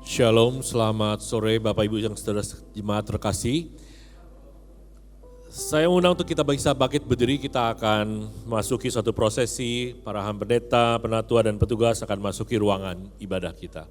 Shalom, selamat sore Bapak Ibu yang saudara jemaat terkasih. Saya undang untuk kita bisa bangkit berdiri, kita akan masuki suatu prosesi, para pendeta, penatua dan petugas akan masuki ruangan ibadah kita.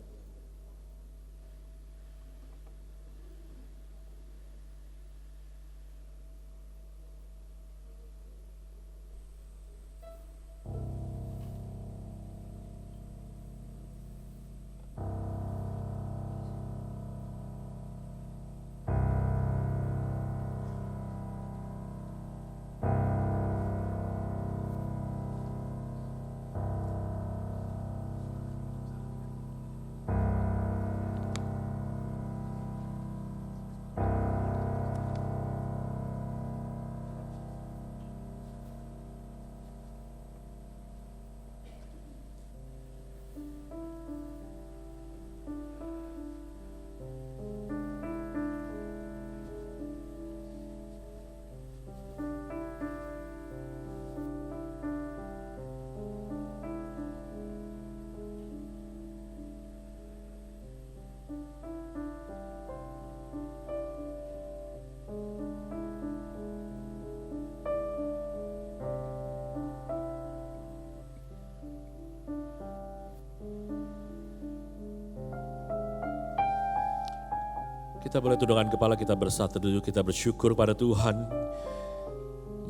Kita boleh tundukkan kepala, kita bersatu dulu, kita bersyukur pada Tuhan.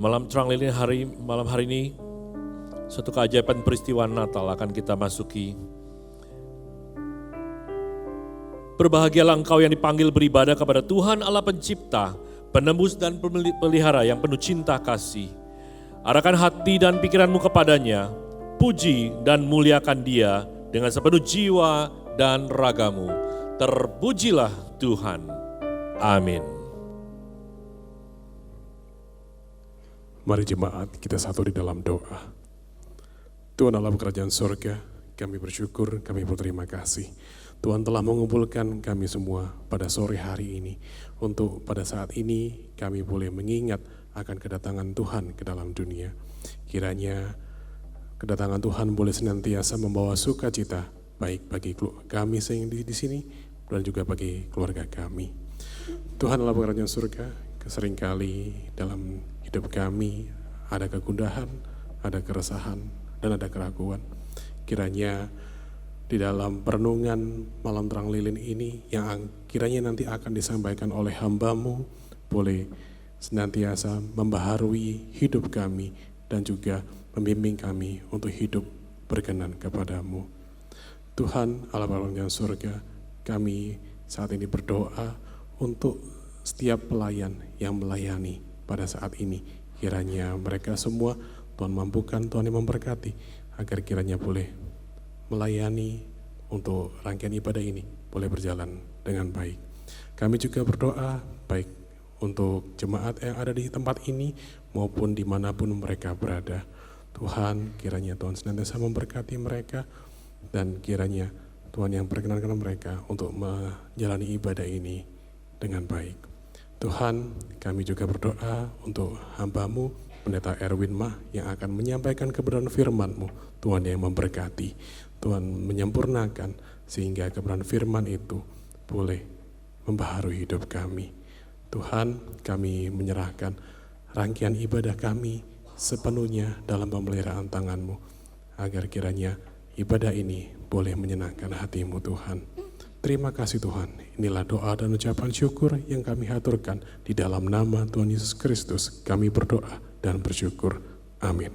Malam terang lilin malam hari ini, suatu keajaiban peristiwa Natal akan kita masuki. Berbahagialah engkau yang dipanggil beribadah kepada Tuhan Allah Pencipta, penembus dan pelihara yang penuh cinta kasih. Arahkan hati dan pikiranmu kepadanya, puji dan muliakan Dia dengan sepenuh jiwa dan ragamu. Terpujilah Tuhan. Amin. Mari jemaat kita satu di dalam doa. Tuhan Allah kerajaan surga, kami bersyukur, kami berterima kasih. Tuhan telah mengumpulkan kami semua pada sore hari ini. Untuk pada saat ini kami boleh mengingat akan kedatangan Tuhan ke dalam dunia. Kiranya kedatangan Tuhan boleh senantiasa membawa sukacita, baik bagi kami yang di sini dan juga bagi keluarga kami. Tuhan Allah kerajaan surga, seringkali dalam hidup kami ada kegundahan, ada keresahan, dan ada keraguan. Kiranya di dalam perenungan malam terang lilin ini yang kiranya nanti akan disampaikan oleh hamba-Mu boleh senantiasa membaharui hidup kami dan juga membimbing kami untuk hidup berkenan kepada-Mu. Tuhan Allah kerajaan surga, kami saat ini berdoa untuk setiap pelayan yang melayani pada saat ini. Kiranya mereka semua Tuhan mampukan, Tuhan yang memberkati, agar kiranya boleh melayani untuk rangkaian ibadah ini boleh berjalan dengan baik. Kami juga berdoa baik untuk jemaat yang ada di tempat ini maupun dimanapun mereka berada. Tuhan, kiranya Tuhan senantiasa memberkati mereka dan kiranya Tuhan yang perkenankan mereka untuk menjalani ibadah ini dengan baik. Tuhan, kami juga berdoa untuk hamba-Mu, Pendeta Erwin Mah, yang akan menyampaikan kebenaran firman-Mu. Tuhan yang memberkati, Tuhan menyempurnakan, sehingga kebenaran firman itu boleh membaharui hidup kami. Tuhan, kami menyerahkan rangkaian ibadah kami sepenuhnya dalam pemeliharaan tangan-Mu, agar kiranya ibadah ini boleh menyenangkan hati-Mu Tuhan. Terima kasih Tuhan, inilah doa dan ucapan syukur yang kami haturkan di dalam nama Tuhan Yesus Kristus. Kami berdoa dan bersyukur. Amin.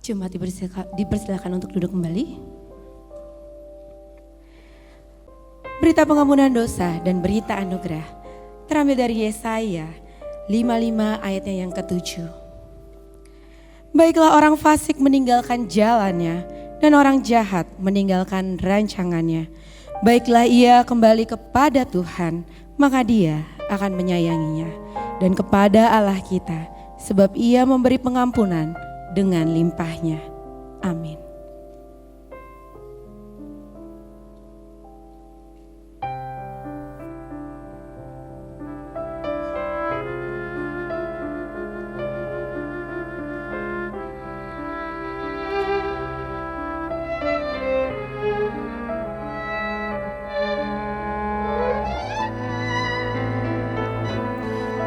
Jemaat dipersilakan untuk duduk kembali. Berita pengampunan dosa dan berita anugerah terambil dari Yesaya 55 ayatnya yang ke-7. Baiklah orang fasik meninggalkan jalannya dan orang jahat meninggalkan rancangannya. Baiklah ia kembali kepada Tuhan, maka Dia akan menyayanginya, dan kepada Allah kita, sebab Ia memberi pengampunan dengan limpahnya. Amin.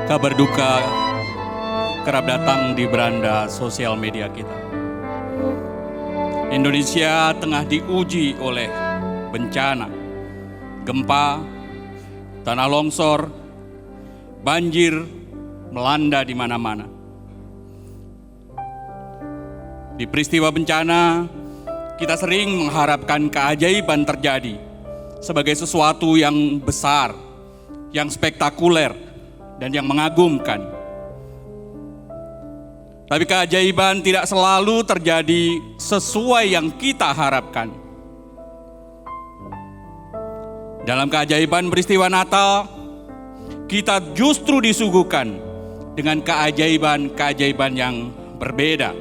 kabar duka kerap datang di beranda sosial media kita. Indonesia tengah diuji oleh bencana, gempa, tanah longsor, banjir melanda di mana-mana. Di peristiwa bencana, kita sering mengharapkan keajaiban terjadi sebagai sesuatu yang besar, yang spektakuler, dan yang mengagumkan. Tapi keajaiban tidak selalu terjadi sesuai yang kita harapkan. Dalam keajaiban peristiwa Natal, kita justru disuguhkan dengan keajaiban-keajaiban yang berbeda.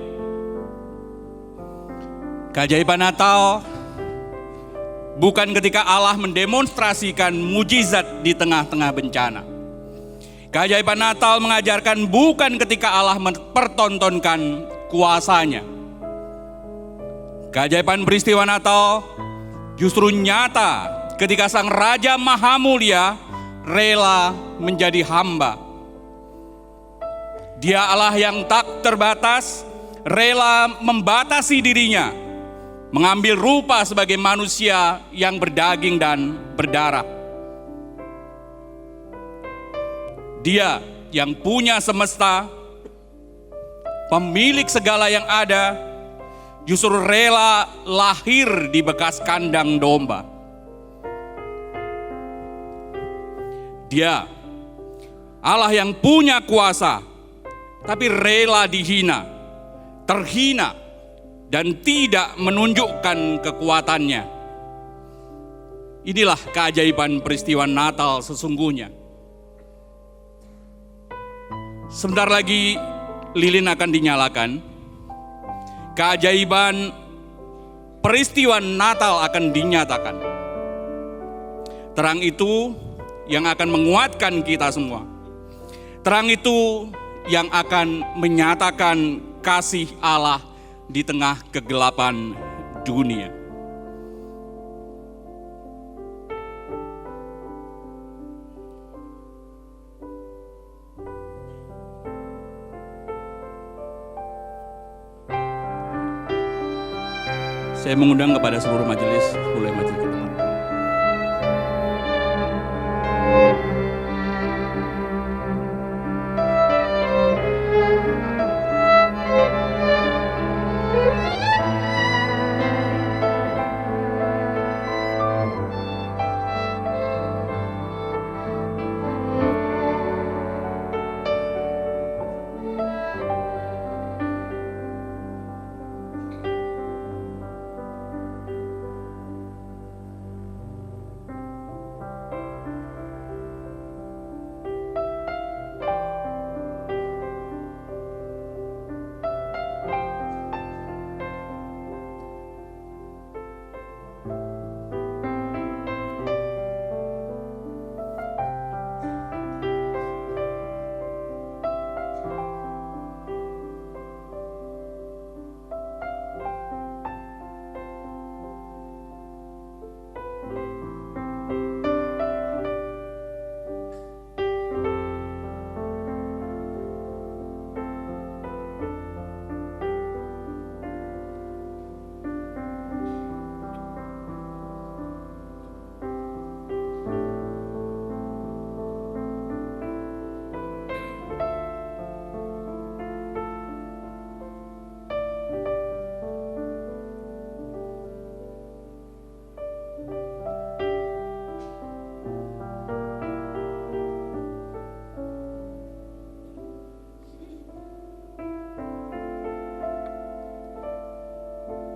Keajaiban Natal bukan ketika Allah mendemonstrasikan mujizat di tengah-tengah bencana. Keajaiban Natal mengajarkan bukan ketika Allah mempertontonkan kuasanya. Keajaiban peristiwa Natal justru nyata ketika Sang Raja Maha Mulia rela menjadi hamba. Dia Allah yang tak terbatas, rela membatasi dirinya, mengambil rupa sebagai manusia yang berdaging dan berdarah. Dia yang punya semesta, pemilik segala yang ada, justru rela lahir di bekas kandang domba. Dia Allah yang punya kuasa, tapi rela dihina, terhina, dan tidak menunjukkan kekuatannya. Inilah keajaiban peristiwa Natal sesungguhnya. Sebentar lagi lilin akan dinyalakan. Keajaiban peristiwa Natal akan dinyatakan. Terang itu yang akan menguatkan kita semua. Terang itu yang akan menyatakan kasih Allah di tengah kegelapan dunia. Saya mengundang kepada seluruh majelis, boleh maju ke depan.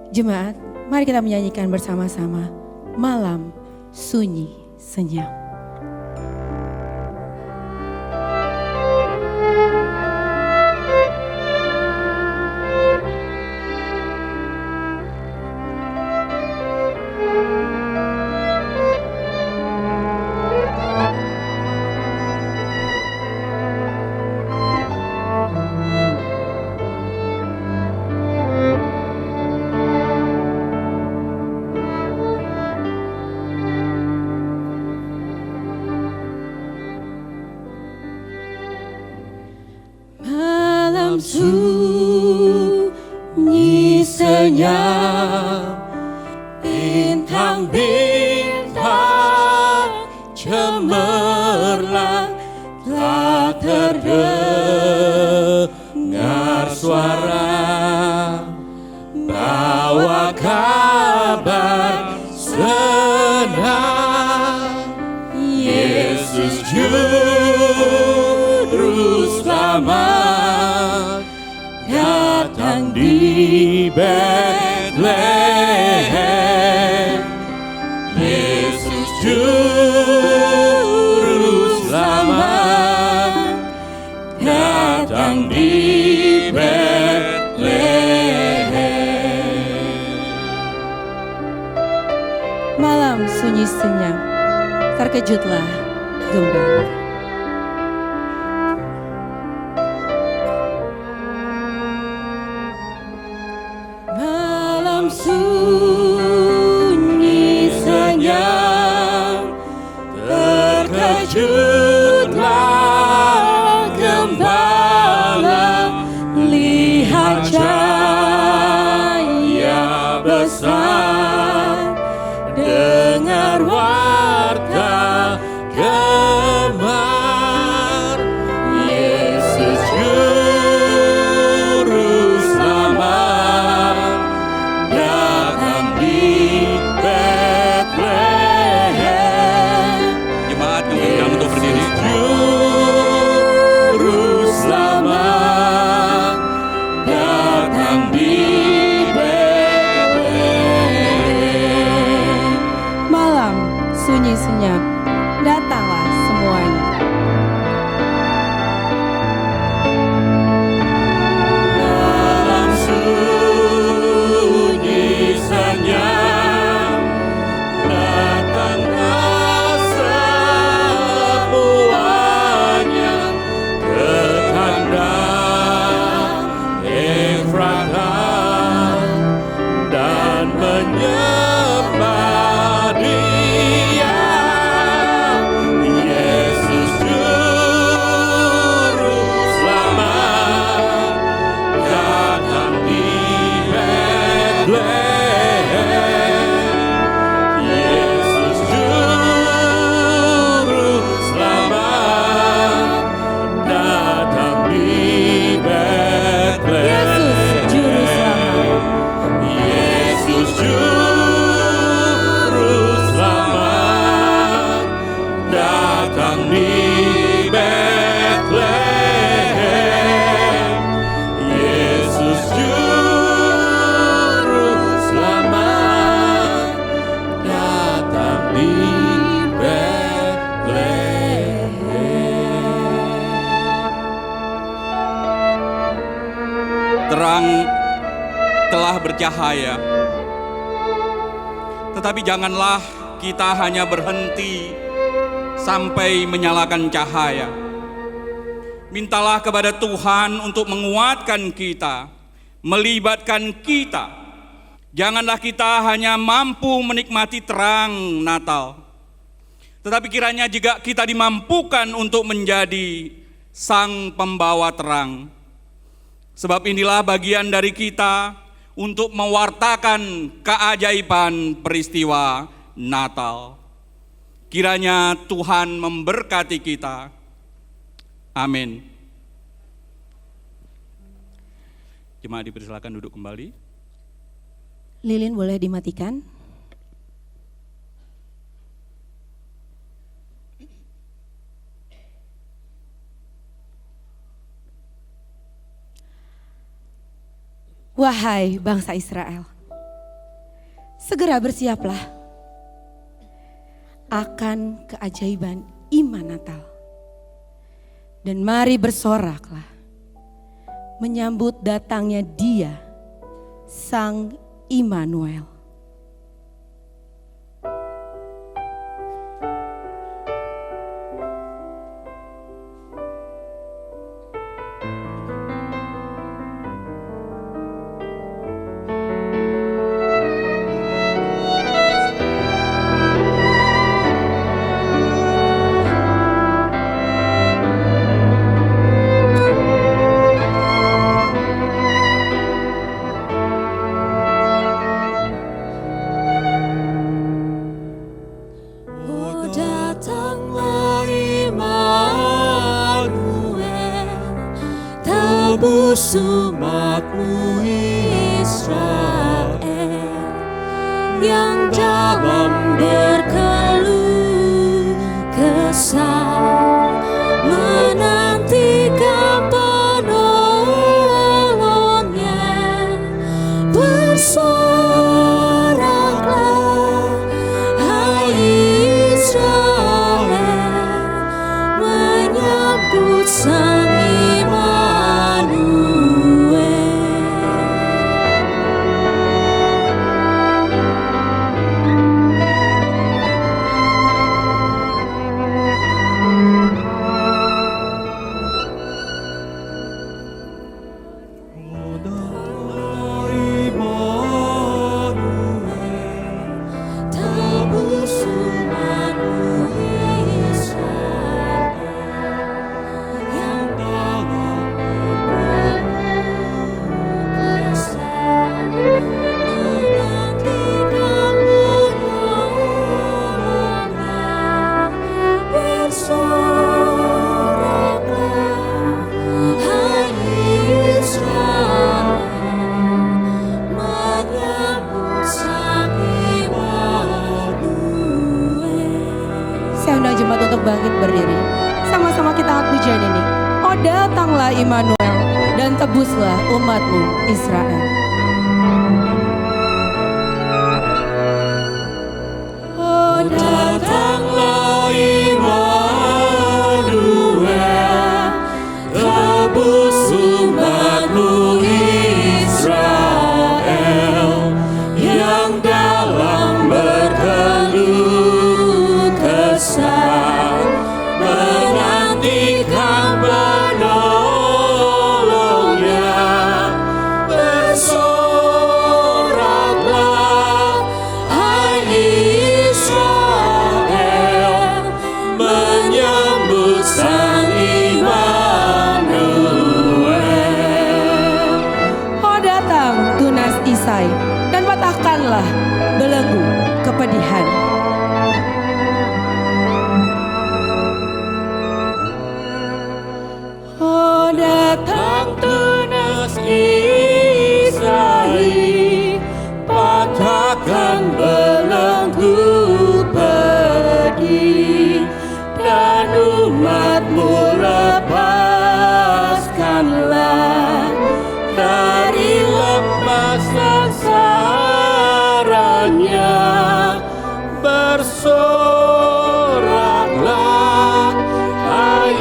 Jemaat, mari kita menyanyikan bersama-sama Malam Sunyi Senyap. Bintang-bintang cemerlang, telah terdengar suara, bawa kabar senang, Yesus Juru Selamat datang di Betlehem. Yesus Juru Selamat datang di Betlehem. Malam sunyi senyap, terkejutlah gembala. Malam sunyi senyap, terkejutlah gembala, lihat cahaya besar, dengar warta gemar, Yesus Juru Selamat datang di Betlehem. Jemaat kami undang untuk berdiri. Juru Selamat datang di Betlehem. Malam sunyi senyap, datanglah semuanya. Malam sunyi senyap, datanglah semuanya ke kandang Efrata dan menyembah Dia, Yesus Juru Selamat datang di Betlehem. Yesus Juru Selamat datang di Betlehem. Yesus Juru Selamat. Yesus Juru Selamat datang di Betlehem. Yesus Juru Selamat datang di Betlehem. Terang telah bercahaya, tetapi janganlah kita hanya berhenti sampai menyalakan cahaya. Mintalah kepada Tuhan untuk menguatkan kita, melibatkan kita. Janganlah kita hanya mampu menikmati terang Natal, tetapi kiranya juga kita dimampukan untuk menjadi sang pembawa terang. Sebab inilah bagian dari kita untuk mewartakan keajaiban peristiwa Natal. Kiranya Tuhan memberkati kita. Amin. Jemaat dipersilakan duduk kembali. Lilin boleh dimatikan? Wahai bangsa Israel, segera bersiaplah akan keajaiban iman Natal. Dan mari bersoraklah menyambut datangnya Dia, Sang Immanuel. umatmu Israel yang dalam berkeluh kesah menantikan penolongnya. Bersoraklah hai Israel, menyambut Sang bangkit berdiri. Sama-sama kita angkat pujian ini. Oh datanglah Immanuel dan tebuslah umatmu Israel. Oh datanglah Immanuel, tebus umatmu Israel yang dalam berkeluh kesah. Dan patahkanlah belenggu kepedihan. Oh datang tunas Isai, patahkan belenggu pedih, dan umatmu lepaskanlah dari lepas sasarannya. Bersoraklah hai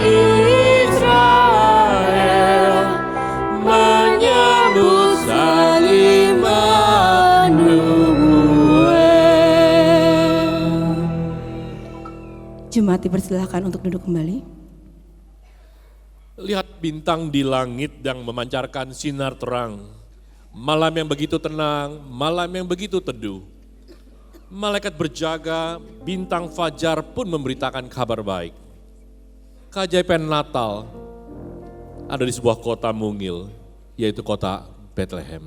Israel, menyambut Sang Immanuel. Jemaat dipersilahkan untuk duduk kembali. Lihat bintang di langit yang memancarkan sinar terang. Malam yang begitu tenang, malam yang begitu teduh. Malaikat berjaga, bintang fajar pun memberitakan kabar baik. Keajaiban Natal ada di sebuah kota mungil, yaitu kota Bethlehem.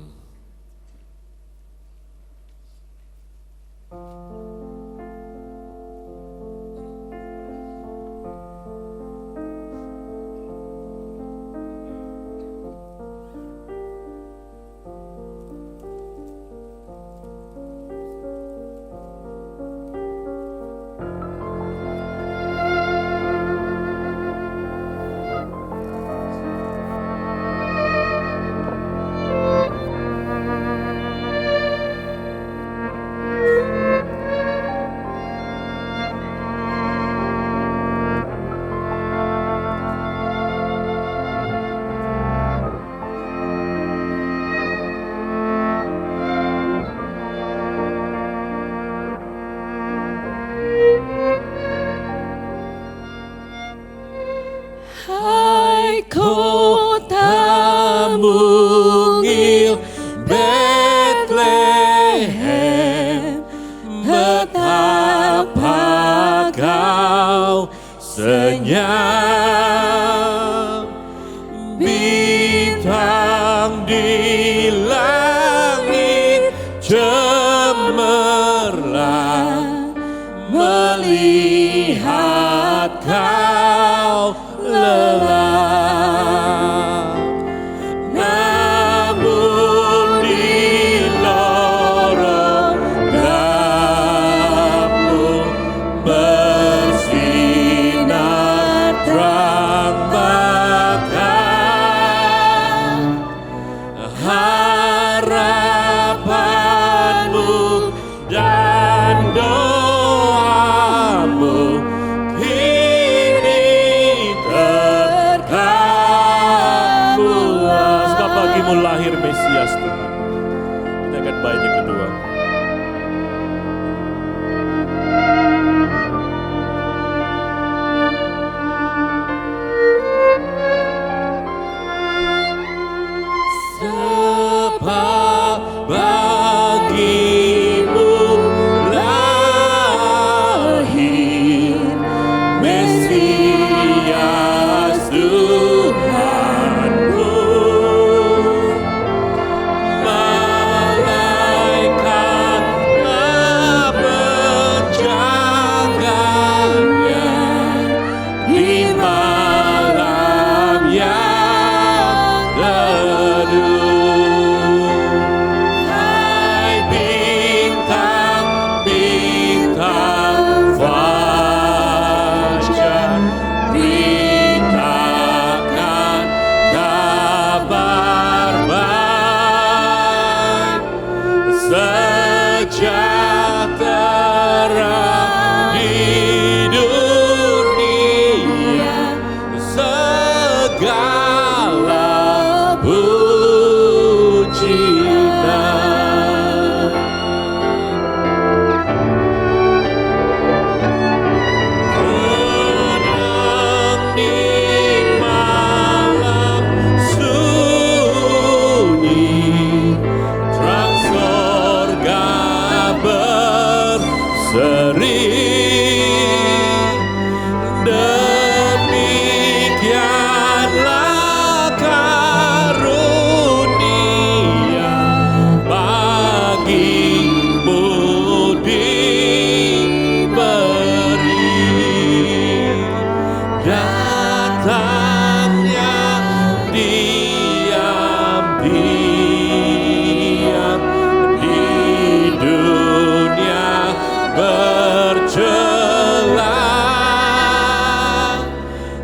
senyap, bintang di langit cemerlang melihat kau lelah. dan doamu kini terkabul. Sebab bagimu lahir Mesias Tuhan. Kita akan bait yang kedua. Sebab bagimu lahir Mesias Tuhanmu. Malaikatlah menjaganya di malam yang teduh. Hai bintang-bintang fajar, beritakan kabar baik. Sejahtera di dunia, segala pujian. Tenang di malam sunyi, terang sorga berseri. Demikianlah karunia bagimu diberi. Datangnya diam-diam di dunia bercelah.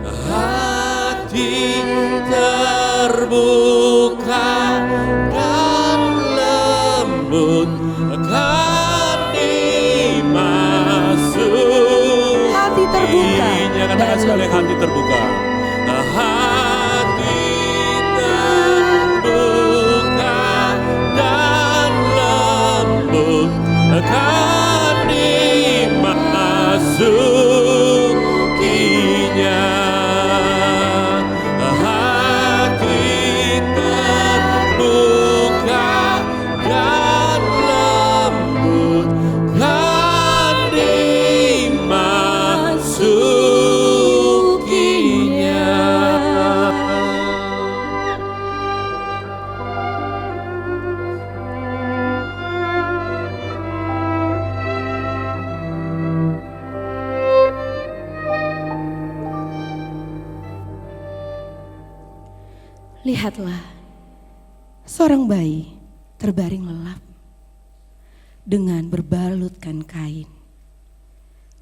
Hati terbuka dan lembut akan dimasuki. Hati terbuka Katakan dan sekali, lembut. hati terbuka. Hati terbuka dan lembut akan dimasukinya. Hati terbuka dan lembut akan dimasukinya. Lihatlah, seorang bayi terbaring lelap dengan berbalutkan kain.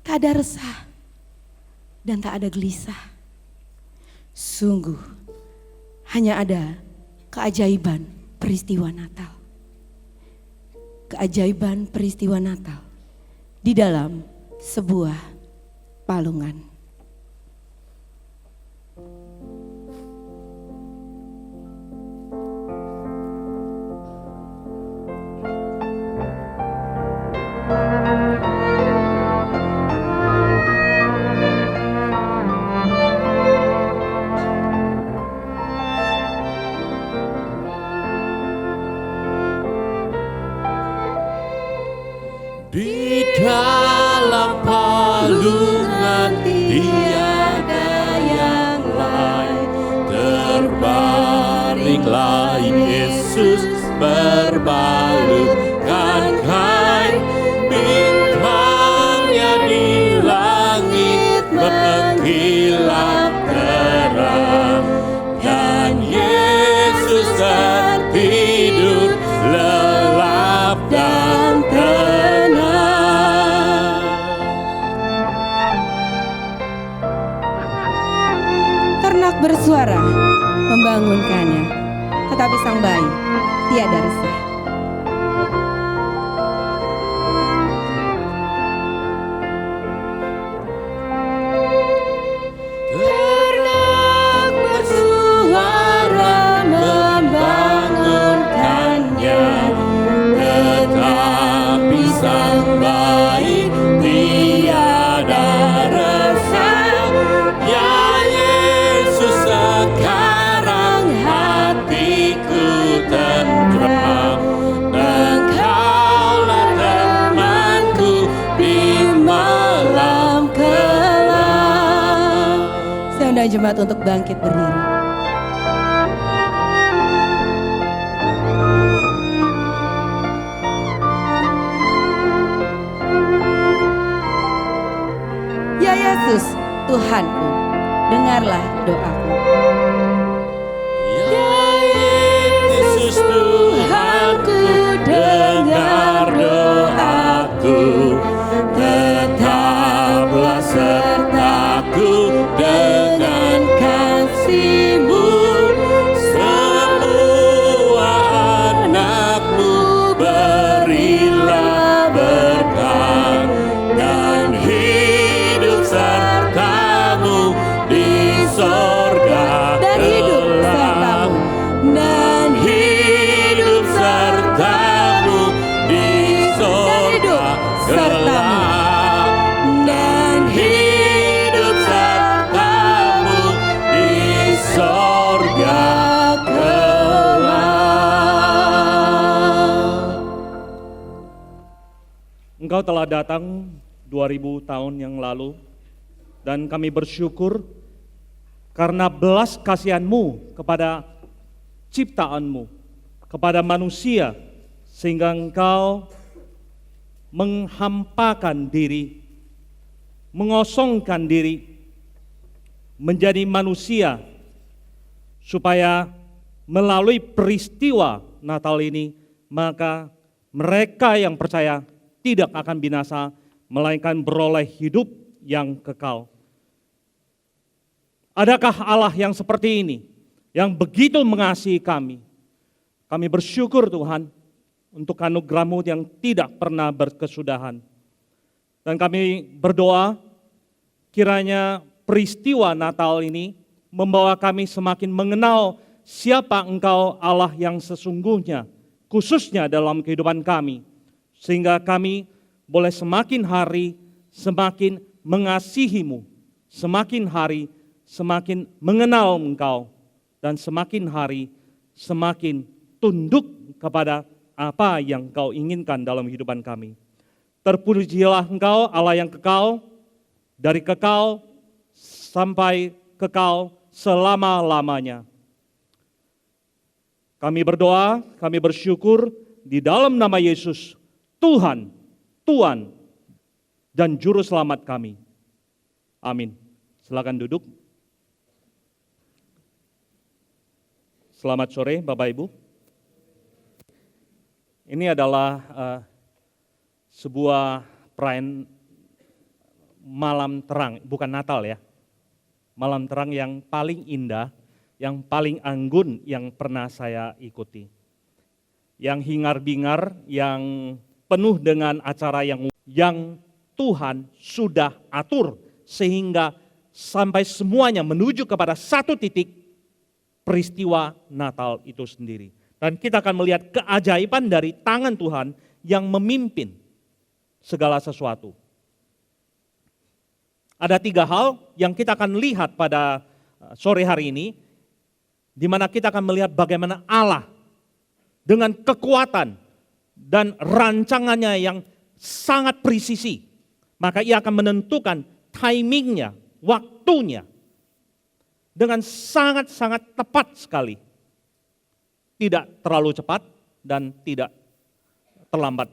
Tak ada resah dan tak ada gelisah. Sungguh, hanya ada keajaiban peristiwa Natal. Keajaiban peristiwa Natal di dalam sebuah palungan. Di dalam palungan tiada yang lain, terbaringlah Yesus berbalutkan kain. Bintangnya di langit mengkilat terang, dan Yesus tertidur lelap dan tenang. Ternak bersuara membangunkannya, tetapi sang bayi tiada resah. undang jemaat untuk bangkit berdiri. Ya Yesus, Tuhanku, dengarlah doaku. Ya Yesus Tuhanku, dengar doaku, tetaplah sertaku dengan kasih-Mu. Semua anak-Mu berilah berkat dan hidup serta-Mu di sorga Dan hidup kelak. serta-Mu. Dan hidup serta-Mu di sorga serta-Mu. kelak. Dan hidup serta-Mu di sorga kelak. Engkau telah datang 2000 tahun yang lalu dan kami bersyukur karena belas kasihan-Mu kepada ciptaan-Mu, kepada manusia, sehingga Engkau menghampakan diri, mengosongkan diri, menjadi manusia, supaya melalui peristiwa Natal ini, maka mereka yang percaya tidak akan binasa, melainkan beroleh hidup yang kekal. Adakah Allah yang seperti ini, yang begitu mengasihi kami? Kami bersyukur Tuhan untuk anugerah-Mu yang tidak pernah berkesudahan. Dan kami berdoa kiranya peristiwa Natal ini membawa kami semakin mengenal siapa Engkau Allah yang sesungguhnya, khususnya dalam kehidupan kami. Sehingga kami boleh semakin hari semakin mengasihi-Mu, semakin hari semakin mengenal Engkau, dan semakin hari semakin tunduk kepada apa yang Engkau inginkan dalam kehidupan kami. Terpujilah Engkau Allah yang kekal, dari kekal sampai kekal selama-lamanya. Kami berdoa, kami bersyukur di dalam nama Yesus, Tuhan, Tuhan, dan Juru Selamat kami. Amin. Silakan duduk. Selamat sore Bapak Ibu. Ini adalah sebuah perayaan malam terang, bukan Natal ya. Malam terang yang paling indah, yang paling anggun yang pernah saya ikuti. Yang hingar-bingar, yang penuh dengan acara yang Tuhan sudah atur sehingga sampai semuanya menuju kepada satu titik peristiwa Natal itu sendiri. Dan kita akan melihat keajaiban dari tangan Tuhan yang memimpin segala sesuatu. Ada 3 hal yang kita akan lihat pada sore hari ini, di mana kita akan melihat bagaimana Allah dengan kekuatan dan rancangannya yang sangat presisi, maka ia akan menentukan timingnya, waktunya, dengan sangat-sangat tepat sekali. Tidak terlalu cepat dan tidak terlambat.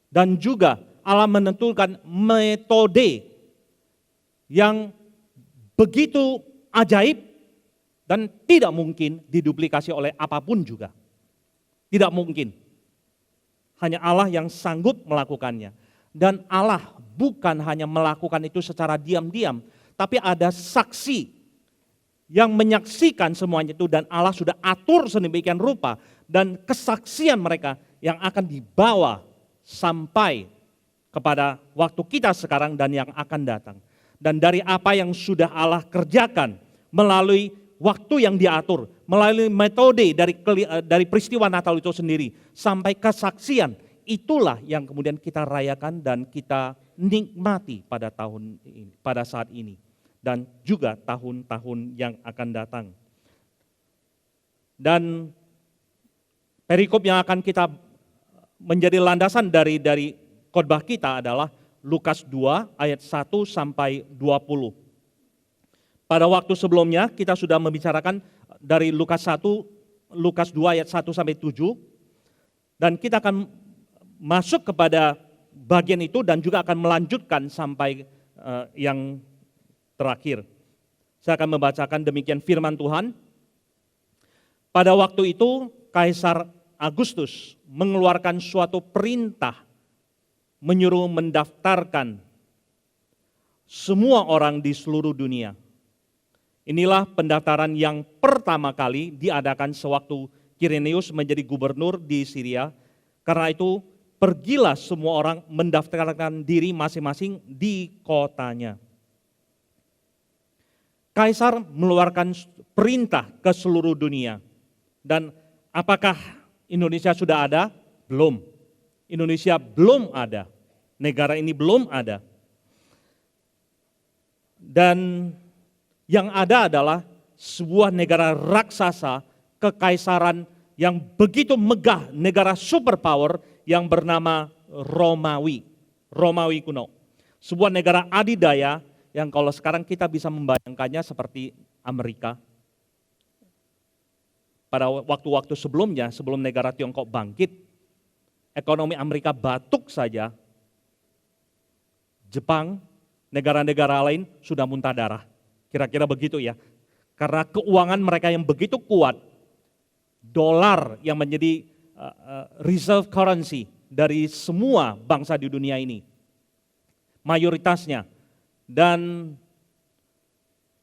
Dan juga Allah menentukan metode yang begitu ajaib dan tidak mungkin diduplikasi oleh apapun juga. Tidak mungkin. Hanya Allah yang sanggup melakukannya. Dan Allah bukan hanya melakukan itu secara diam-diam, tapi ada saksi yang menyaksikan semuanya itu, dan Allah sudah atur sedemikian rupa, dan kesaksian mereka yang akan dibawa sampai kepada waktu kita sekarang dan yang akan datang. Dan dari apa yang sudah Allah kerjakan melalui waktu yang diatur, melalui metode dari peristiwa Natal itu sendiri sampai kesaksian, itulah yang kemudian kita rayakan dan kita nikmati pada tahun ini, pada saat ini, dan juga tahun-tahun yang akan datang. Dan perikop yang akan kita menjadi landasan dari khotbah kita adalah Lukas 2 ayat 1 sampai 20. Pada waktu sebelumnya kita sudah membicarakan dari Lukas 2 ayat 1 sampai 7, dan kita akan masuk kepada bagian itu dan juga akan melanjutkan sampai yang terakhir. Saya akan membacakan demikian firman Tuhan. Pada waktu itu Kaisar Agustus mengeluarkan suatu perintah menyuruh mendaftarkan semua orang di seluruh dunia. Inilah pendaftaran yang pertama kali diadakan sewaktu Kirenius menjadi gubernur di Syria. Karena itu pergilah semua orang mendaftarkan diri masing-masing di kotanya. Kaisar mengeluarkan perintah ke seluruh dunia. Dan apakah Indonesia sudah ada? Belum. Indonesia belum ada. Negara ini belum ada. Dan yang ada adalah sebuah negara raksasa, kekaisaran yang begitu megah, negara superpower yang bernama Romawi. Romawi kuno. Sebuah negara adidaya yang kalau sekarang kita bisa membayangkannya seperti Amerika. Pada waktu-waktu sebelumnya, sebelum negara Tiongkok bangkit, ekonomi Amerika batuk saja, Jepang, negara-negara lain sudah muntah darah. Kira-kira begitu ya. Karena keuangan mereka yang begitu kuat, dolar yang menjadi reserve currency dari semua bangsa di dunia ini. Mayoritasnya. Dan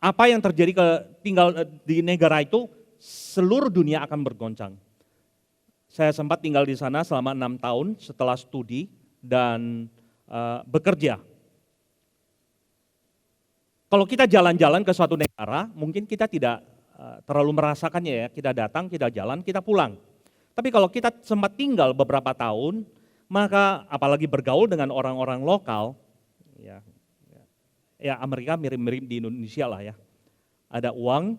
apa yang terjadi tinggal di negara itu, seluruh dunia akan bergoncang. Saya sempat tinggal di sana selama 6 tahun setelah studi dan bekerja. Kalau kita jalan-jalan ke suatu negara, mungkin kita tidak terlalu merasakannya ya, kita datang, kita jalan, kita pulang. Tapi kalau kita sempat tinggal beberapa tahun, maka apalagi bergaul dengan orang-orang lokal, ya Amerika mirip-mirip di Indonesia lah ya. Ada uang,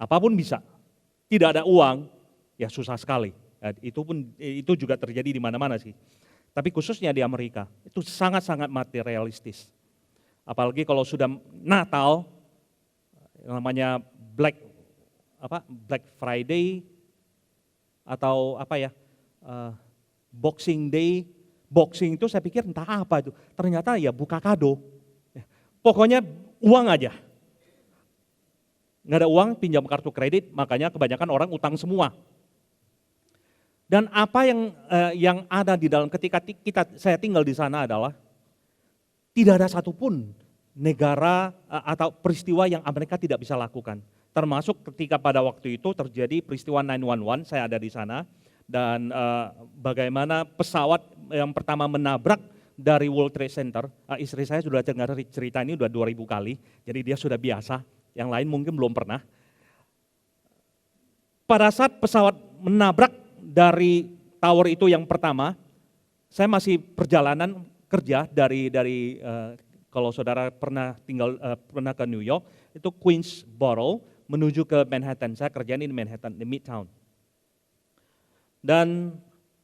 apapun bisa. Tidak ada uang, ya susah sekali. Itu juga terjadi di mana-mana sih. Tapi khususnya di Amerika, itu sangat-sangat materialistis. Apalagi kalau sudah Natal, namanya Black Friday atau Boxing Day. Boxing itu saya pikir entah apa itu. Ternyata ya buka kado. Pokoknya uang aja. Nggak ada uang, pinjam kartu kredit, makanya kebanyakan orang utang semua. Dan apa yang ada di dalam ketika saya tinggal di sana adalah tidak ada satupun negara atau peristiwa yang Amerika tidak bisa lakukan. Termasuk ketika pada waktu itu terjadi peristiwa 9/11, saya ada di sana. Dan bagaimana pesawat yang pertama menabrak dari World Trade Center. Istri saya sudah dengar cerita ini sudah 2000 kali, jadi dia sudah biasa. Yang lain mungkin belum pernah. Pada saat pesawat menabrak dari tower itu yang pertama, saya masih perjalanan kerja dari kalau saudara pernah ke New York, itu Queensboro menuju ke Manhattan. Saya kerjaan di Manhattan, di Midtown. Dan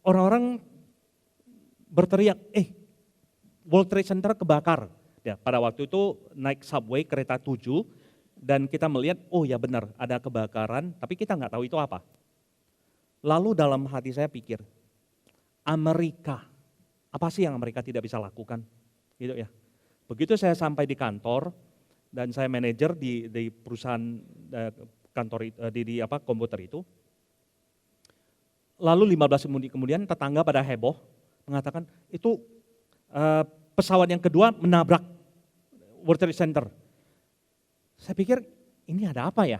orang-orang berteriak, World Trade Center kebakar. Ya, pada waktu itu naik subway kereta 7 dan kita melihat, oh ya benar ada kebakaran, tapi kita nggak tahu itu apa. Lalu dalam hati saya pikir, Amerika, apa sih yang Amerika tidak bisa lakukan? Gitu ya. Begitu saya sampai di kantor dan saya manajer di perusahaan kantor di komputer itu. Lalu 15 menit kemudian tetangga pada heboh mengatakan itu pesawat yang kedua menabrak World Trade Center. Saya pikir ini ada apa ya?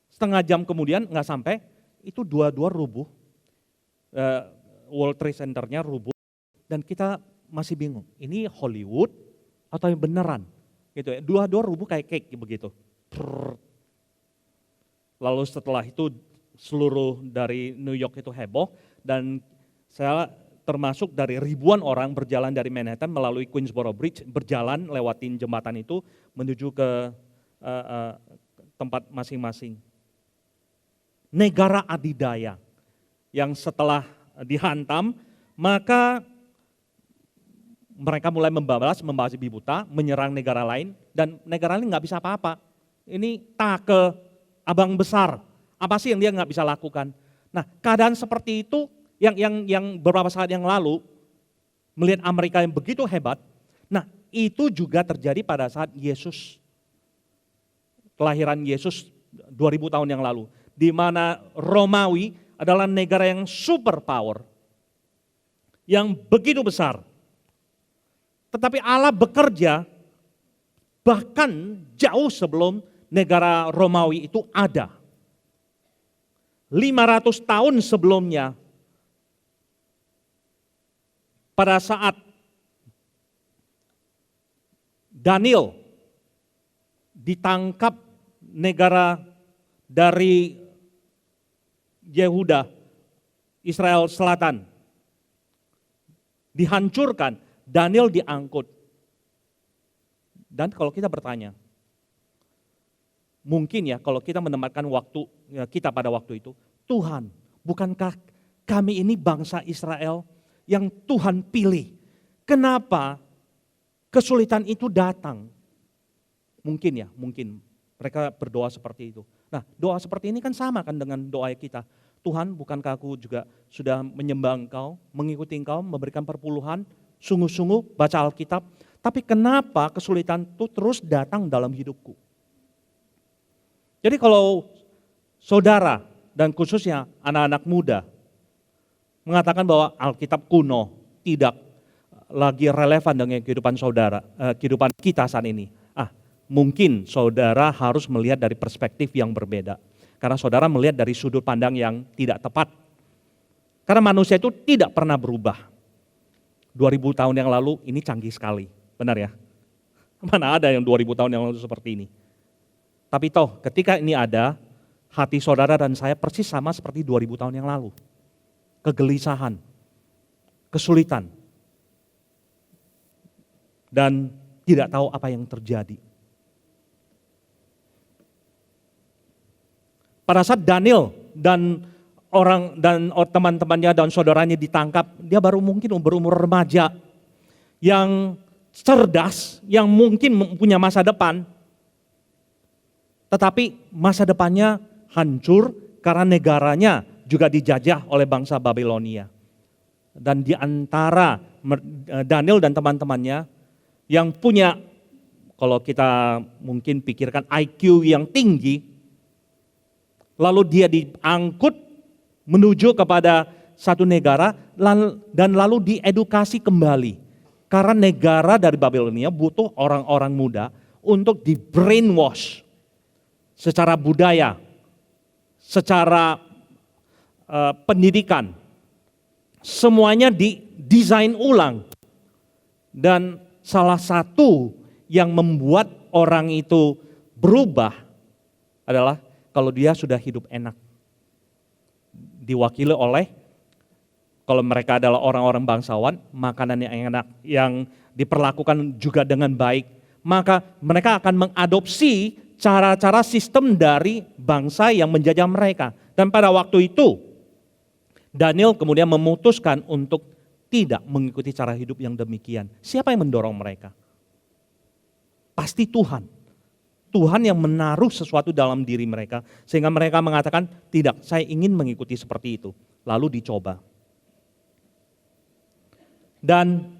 Setengah jam kemudian nggak sampai itu dua-dua rubuh. World Trade Center-nya rubuh dan kita masih bingung, ini Hollywood atau yang beneran? Gitu ya. Dua-dua rubuh kayak cake begitu. Lalu setelah itu seluruh dari New York itu heboh dan saya termasuk dari ribuan orang berjalan dari Manhattan melalui Queensboro Bridge, berjalan lewatin jembatan itu menuju ke tempat masing-masing. Negara adidaya yang setelah dihantam, maka mereka mulai membalas babi buta, menyerang negara lain, dan negara lain nggak bisa apa-apa. Ini tak ke abang besar, apa sih yang dia nggak bisa lakukan? Nah, keadaan seperti itu yang beberapa saat yang lalu melihat Amerika yang begitu hebat. Nah, itu juga terjadi pada saat Yesus, kelahiran Yesus 2000 tahun yang lalu, di mana Romawi adalah negara yang super power, yang begitu besar. Tetapi Allah bekerja bahkan jauh sebelum negara Romawi itu ada. 500 tahun sebelumnya, pada saat Daniel ditangkap negara dari Yehuda, Israel Selatan, dihancurkan, Daniel diangkut. Dan kalau kita bertanya, mungkin ya kalau kita menempatkan waktu kita pada waktu itu, Tuhan, bukankah kami ini bangsa Israel yang Tuhan pilih? Kenapa kesulitan itu datang? Mungkin ya, mungkin mereka berdoa seperti itu. Nah, doa seperti ini kan sama kan dengan doa kita. Tuhan, bukankah aku juga sudah menyembah Engkau, mengikuti Engkau, memberikan perpuluhan, sungguh-sungguh baca Alkitab, tapi kenapa kesulitan itu terus datang dalam hidupku? Jadi kalau saudara dan khususnya anak-anak muda mengatakan bahwa Alkitab kuno tidak lagi relevan dengan kehidupan saudara, kehidupan kita saat ini. Mungkin saudara harus melihat dari perspektif yang berbeda. Karena saudara melihat dari sudut pandang yang tidak tepat. Karena manusia itu tidak pernah berubah. 2000 tahun yang lalu ini canggih sekali, benar ya? Mana ada yang 2000 tahun yang lalu seperti ini? Tapi toh ketika ini ada, hati saudara dan saya persis sama seperti 2000 tahun yang lalu. Kegelisahan, kesulitan, dan tidak tahu apa yang terjadi. Pada saat Daniel dan teman-temannya dan saudaranya ditangkap, dia baru mungkin berumur remaja yang cerdas, yang mungkin punya masa depan, tetapi masa depannya hancur karena negaranya juga dijajah oleh bangsa Babilonia. Dan di antara Daniel dan teman-temannya yang punya, kalau kita mungkin pikirkan IQ yang tinggi, lalu dia diangkut menuju kepada satu negara dan lalu diedukasi kembali. Karena negara dari Babilonia butuh orang-orang muda untuk di brainwash secara budaya, secara pendidikan. Semuanya didesain ulang. Dan salah satu yang membuat orang itu berubah adalah kalau dia sudah hidup enak. Diwakili oleh, kalau mereka adalah orang-orang bangsawan, makanan yang enak, yang diperlakukan juga dengan baik, maka mereka akan mengadopsi cara-cara sistem dari bangsa yang menjajah mereka. Dan pada waktu itu, Daniel kemudian memutuskan untuk tidak mengikuti cara hidup yang demikian. Siapa yang mendorong mereka? Pasti Tuhan. Tuhan yang menaruh sesuatu dalam diri mereka, sehingga mereka mengatakan, tidak, saya ingin mengikuti seperti itu. Lalu dicoba. Dan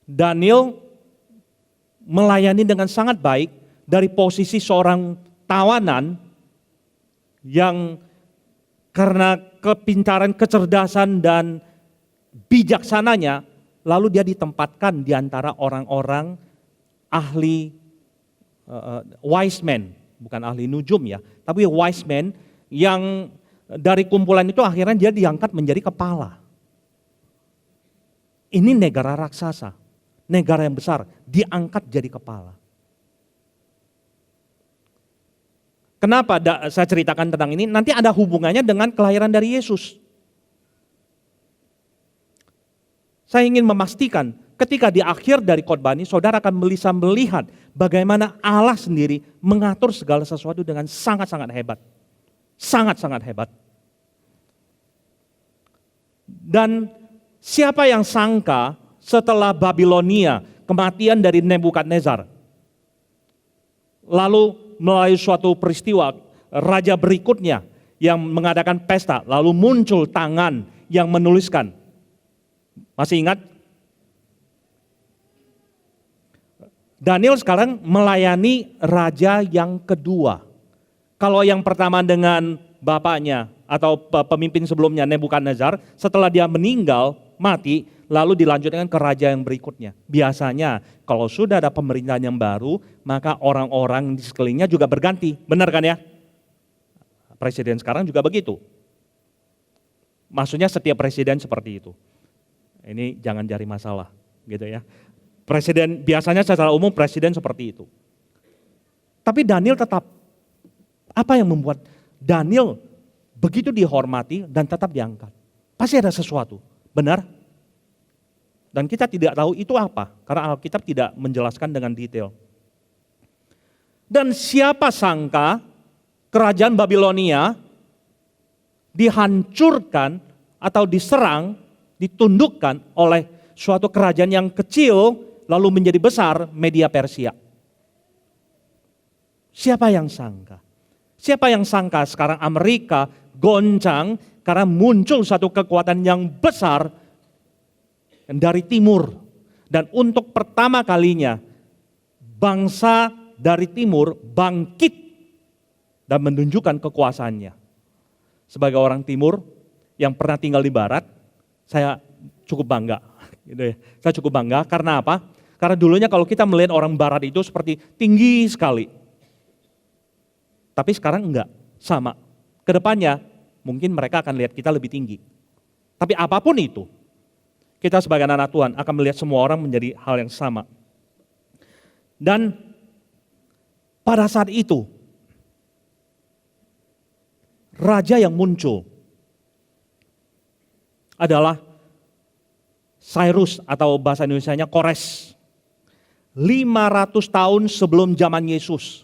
Daniel melayani dengan sangat baik dari posisi seorang tawanan yang karena kepintaran, kecerdasan, dan bijaksananya, lalu dia ditempatkan di antara orang-orang ahli wise men, bukan ahli nujum ya, tapi wise men yang dari kumpulan itu akhirnya dia diangkat menjadi kepala. Ini negara raksasa, negara yang besar, diangkat jadi kepala. Kenapa saya ceritakan tentang ini? Nanti ada hubungannya dengan kelahiran dari Yesus. Saya ingin memastikan ketika di akhir dari khotbah ini, saudara akan bisa melihat bagaimana Allah sendiri mengatur segala sesuatu dengan sangat-sangat hebat. Sangat-sangat hebat. Dan siapa yang sangka setelah Babilonia, kematian dari Nebukadnezar. Lalu melalui suatu peristiwa, raja berikutnya yang mengadakan pesta, lalu muncul tangan yang menuliskan. Masih ingat? Daniel sekarang melayani raja yang kedua. Kalau yang pertama dengan bapaknya atau pemimpin sebelumnya Nebukadnezar, setelah dia meninggal, mati, lalu dilanjutkan ke raja yang berikutnya. Biasanya kalau sudah ada pemerintahan yang baru, maka orang-orang di sekelilingnya juga berganti. Benar kan ya? Presiden sekarang juga begitu. Maksudnya setiap presiden seperti itu. Ini jangan cari masalah, gitu ya. Presiden biasanya secara umum presiden seperti itu. Tapi Daniel tetap, apa yang membuat Daniel begitu dihormati dan tetap diangkat? Pasti ada sesuatu, benar? Dan kita tidak tahu itu apa, karena Alkitab tidak menjelaskan dengan detail. Dan siapa sangka kerajaan Babilonia dihancurkan atau diserang, ditundukkan oleh suatu kerajaan yang kecil lalu menjadi besar, Media Persia. Siapa yang sangka? Siapa yang sangka sekarang Amerika goncang karena muncul satu kekuatan yang besar dari timur. Dan untuk pertama kalinya bangsa dari timur bangkit dan menunjukkan kekuasaannya. Sebagai orang timur yang pernah tinggal di barat, saya cukup bangga. Gitu ya. Saya cukup bangga karena apa? Karena dulunya kalau kita melihat orang barat itu seperti tinggi sekali. Tapi sekarang enggak, sama. Kedepannya mungkin mereka akan lihat kita lebih tinggi. Tapi apapun itu, kita sebagai anak Tuhan akan melihat semua orang menjadi hal yang sama. Dan pada saat itu, raja yang muncul adalah Cyrus atau bahasa Indonesianya Kores. 500 tahun sebelum zaman Yesus.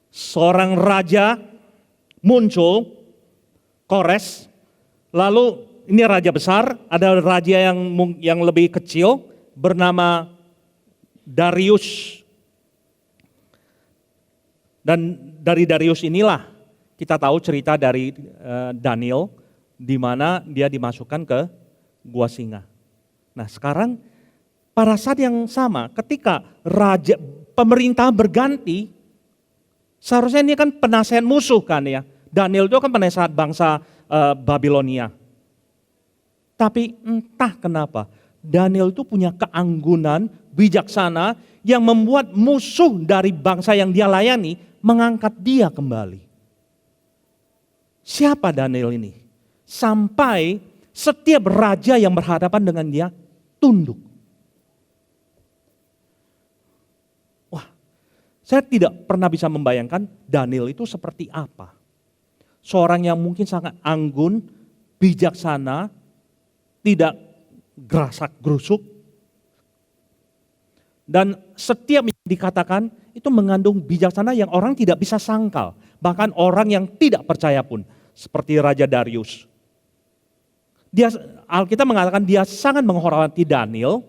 Seorang raja muncul, Kores, lalu ini raja besar, ada raja yang lebih kecil bernama Darius. Dan dari Darius inilah kita tahu cerita dari Daniel di mana dia dimasukkan ke gua singa. Nah, sekarang pada saat yang sama ketika pemerintah berganti, seharusnya ini kan penasehat musuh kan ya. Daniel itu kan penasehat bangsa Babilonia. Tapi entah kenapa Daniel itu punya keanggunan, bijaksana yang membuat musuh dari bangsa yang dia layani mengangkat dia kembali. Siapa Daniel ini? Sampai setiap raja yang berhadapan dengan dia tunduk. Wah, saya tidak pernah bisa membayangkan Daniel itu seperti apa. Seorang yang mungkin sangat anggun, bijaksana, tidak gerasak gerusuk. Dan setiap yang dikatakan itu mengandung bijaksana yang orang tidak bisa sangkal. Bahkan orang yang tidak percaya pun, seperti Raja Darius. Alkitab mengatakan dia sangat menghormati Daniel,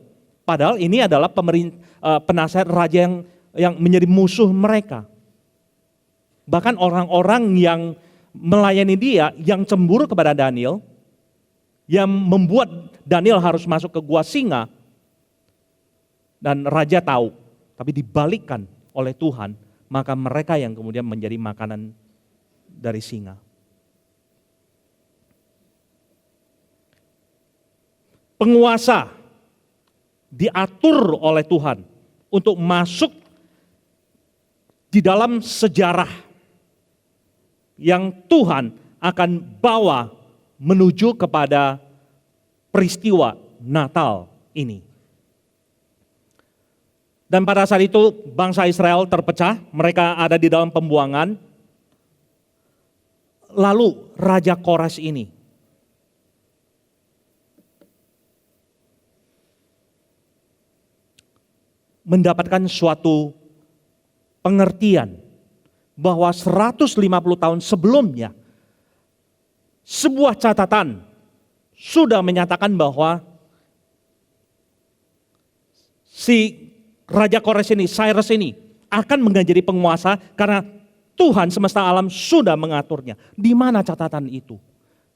padahal ini adalah penasehat raja yang menjadi musuh mereka. Bahkan orang-orang yang melayani dia, yang cemburu kepada Daniel, yang membuat Daniel harus masuk ke gua singa, dan raja tahu, tapi dibalikkan oleh Tuhan, maka mereka yang kemudian menjadi makanan dari singa. Penguasa diatur oleh Tuhan untuk masuk di dalam sejarah yang Tuhan akan bawa menuju kepada peristiwa Natal ini. Dan pada saat itu bangsa Israel terpecah, mereka ada di dalam pembuangan. Lalu Raja Kores ini mendapatkan suatu pengertian bahwa 150 tahun sebelumnya sebuah catatan sudah menyatakan bahwa si Raja Kores ini, Cyrus ini akan menjadi penguasa karena Tuhan semesta alam sudah mengaturnya. Di mana catatan itu?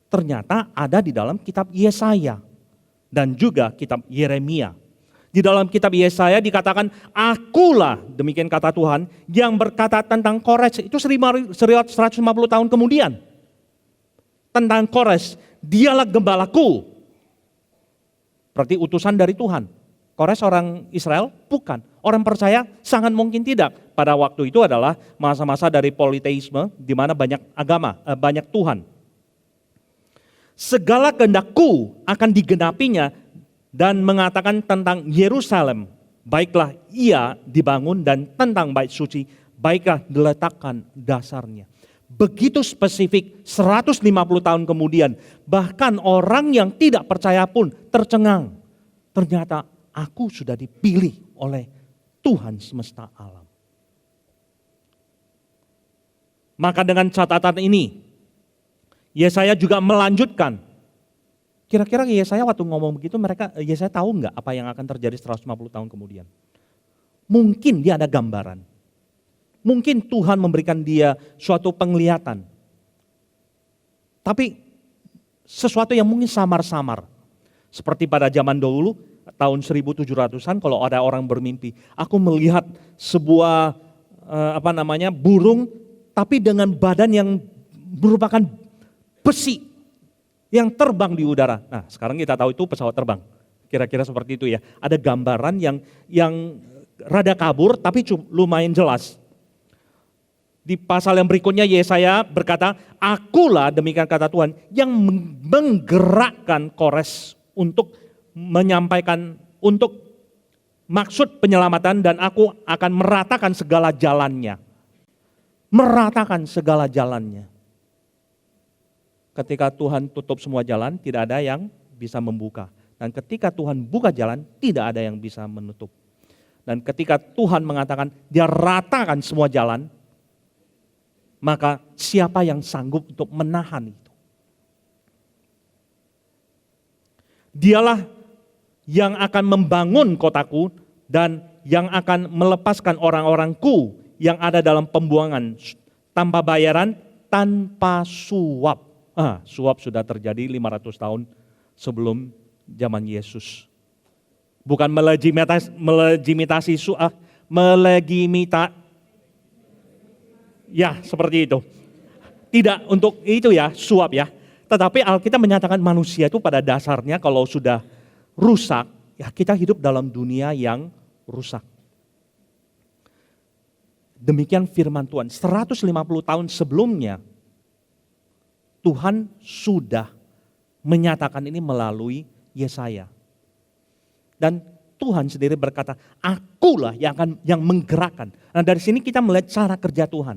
Ternyata ada di dalam kitab Yesaya dan juga kitab Yeremia. Di dalam kitab Yesaya dikatakan, akulah, demikian kata Tuhan, yang berkata tentang Kores, itu 150 tahun kemudian. Tentang Kores, dialah gembalaku. Berarti utusan dari Tuhan. Kores orang Israel? Bukan. Orang percaya sangat mungkin tidak. Pada waktu itu adalah masa-masa dari politeisme, di mana banyak agama, banyak Tuhan. Segala kehendakku akan digenapinya, dan mengatakan tentang Yerusalem, baiklah ia dibangun, dan tentang bait suci, baiklah diletakkan dasarnya. Begitu spesifik, 150 tahun kemudian, bahkan orang yang tidak percaya pun tercengang. Ternyata aku sudah dipilih oleh Tuhan semesta alam. Maka dengan catatan ini, Yesaya juga melanjutkan. Kira-kira Yesaya waktu ngomong begitu, Yesaya tahu nggak apa yang akan terjadi 150 tahun kemudian? Mungkin dia ada gambaran. Mungkin Tuhan memberikan dia suatu penglihatan. Tapi sesuatu yang mungkin samar-samar. Seperti pada zaman dahulu, tahun 1700-an, kalau ada orang bermimpi, aku melihat sebuah burung, tapi dengan badan yang merupakan besi yang terbang di udara. Nah, sekarang kita tahu itu pesawat terbang. Kira-kira seperti itu ya. Ada gambaran yang rada kabur tapi lumayan jelas. Di pasal yang berikutnya Yesaya berkata, akulah, demikian kata Tuhan, yang menggerakkan Kores untuk menyampaikan, untuk maksud penyelamatan, dan aku akan meratakan segala jalannya. Meratakan segala jalannya. Ketika Tuhan tutup semua jalan, tidak ada yang bisa membuka. Dan ketika Tuhan buka jalan, tidak ada yang bisa menutup. Dan ketika Tuhan mengatakan, dia ratakan semua jalan, maka siapa yang sanggup untuk menahan itu? Dialah yang akan membangun kotaku dan yang akan melepaskan orang-orangku yang ada dalam pembuangan tanpa bayaran, tanpa suap. Suap sudah terjadi 500 tahun sebelum zaman Yesus. Bukan ya seperti itu. Tidak untuk itu ya, suap ya. Tetapi Alkitab menyatakan manusia itu pada dasarnya kalau sudah rusak, ya kita hidup dalam dunia yang rusak. Demikian firman Tuhan. 150 tahun sebelumnya, Tuhan sudah menyatakan ini melalui Yesaya. Dan Tuhan sendiri berkata, akulah yang menggerakkan. Nah, dari sini kita melihat cara kerja Tuhan.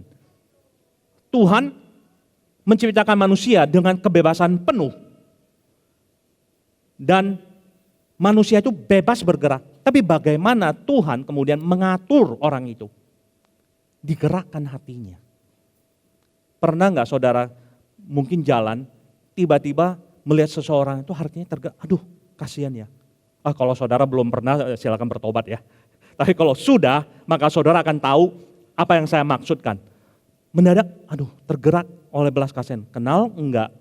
Tuhan menciptakan manusia dengan kebebasan penuh. Dan manusia itu bebas bergerak. Tapi bagaimana Tuhan kemudian mengatur orang itu? Digerakkan hatinya. Pernah nggak saudara mungkin jalan, tiba-tiba melihat seseorang itu hatinya tergerak, aduh kasihan ya. Kalau saudara belum pernah silakan bertobat ya. Tapi kalau sudah, maka saudara akan tahu apa yang saya maksudkan. Mendadak, aduh tergerak oleh belas kasihan. Kenal? Enggak.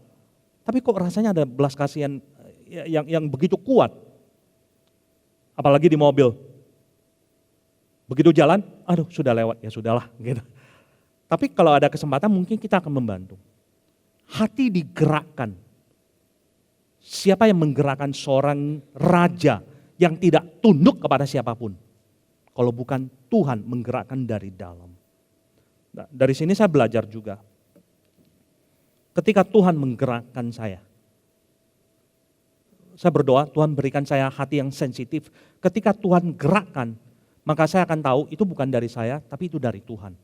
Tapi kok rasanya ada belas kasihan yang begitu kuat. Apalagi di mobil. Begitu jalan, aduh sudah lewat, ya sudahlah. Gitu. Tapi kalau ada kesempatan mungkin kita akan membantu. Hati digerakkan. Siapa yang menggerakkan seorang raja yang tidak tunduk kepada siapapun? Kalau bukan Tuhan menggerakkan dari dalam. Nah, dari sini saya belajar juga. Ketika Tuhan menggerakkan saya berdoa Tuhan berikan saya hati yang sensitif. Ketika Tuhan gerakkan, maka saya akan tahu itu bukan dari saya, tapi itu dari Tuhan.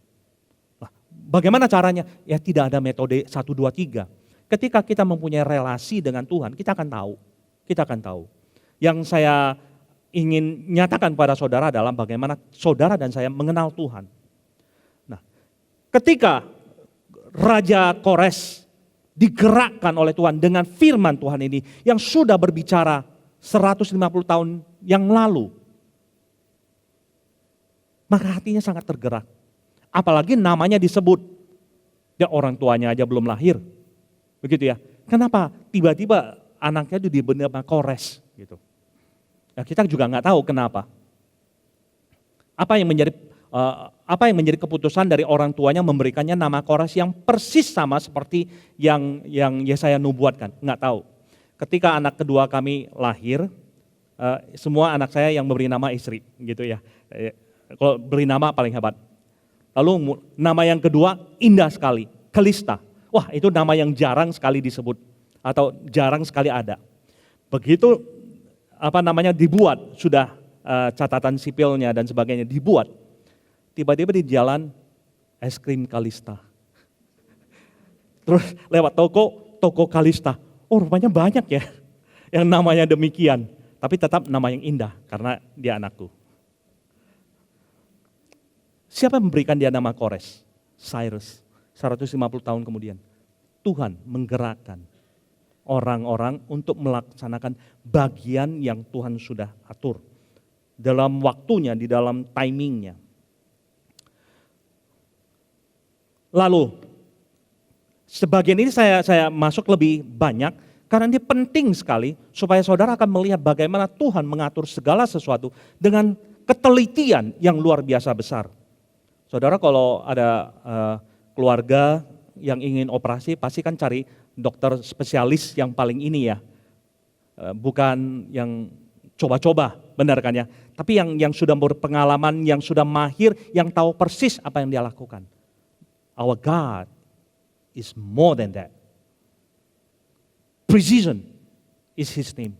Bagaimana caranya? Ya tidak ada metode 1, 2, 3. Ketika kita mempunyai relasi dengan Tuhan, kita akan tahu. Kita akan tahu. Yang saya ingin nyatakan pada saudara adalah bagaimana saudara dan saya mengenal Tuhan. Nah, ketika Raja Kores digerakkan oleh Tuhan dengan firman Tuhan ini yang sudah berbicara 150 tahun yang lalu. maka hatinya sangat tergerak. Apalagi namanya disebut. Ya orang tuanya aja belum lahir. Begitu ya. Kenapa tiba-tiba anaknya itu diberi nama Kores gitu. Ya, kita juga nggak tahu kenapa. Apa yang menjadi keputusan dari orang tuanya memberikannya nama Kores yang persis sama seperti yang Yesaya nubuatkan? Nggak tahu. Ketika anak kedua kami lahir, semua anak saya yang memberi nama istri, gitu ya. Kalau beri nama paling hebat. Lalu nama yang kedua indah sekali, Kalista. Wah, itu nama yang jarang sekali disebut atau jarang sekali ada. Begitu dibuat, sudah catatan sipilnya dan sebagainya dibuat. Tiba-tiba di jalan es krim Kalista. Terus lewat toko Kalista. Oh, rupanya banyak ya yang namanya demikian. Tapi tetap nama yang indah karena dia anakku. Siapa yang memberikan dia nama Kores? Cyrus. 150 tahun kemudian. Tuhan menggerakkan orang-orang untuk melaksanakan bagian yang Tuhan sudah atur. Dalam waktunya, di dalam timingnya. Lalu, sebagian ini saya masuk lebih banyak karena ini penting sekali supaya saudara akan melihat bagaimana Tuhan mengatur segala sesuatu dengan ketelitian yang luar biasa besar. Saudara kalau ada keluarga yang ingin operasi pasti kan cari dokter spesialis yang paling ini ya. Bukan yang coba-coba, benar kan ya. Tapi yang sudah berpengalaman, yang sudah mahir, yang tahu persis apa yang dia lakukan. Our God is more than that. Precision is His name.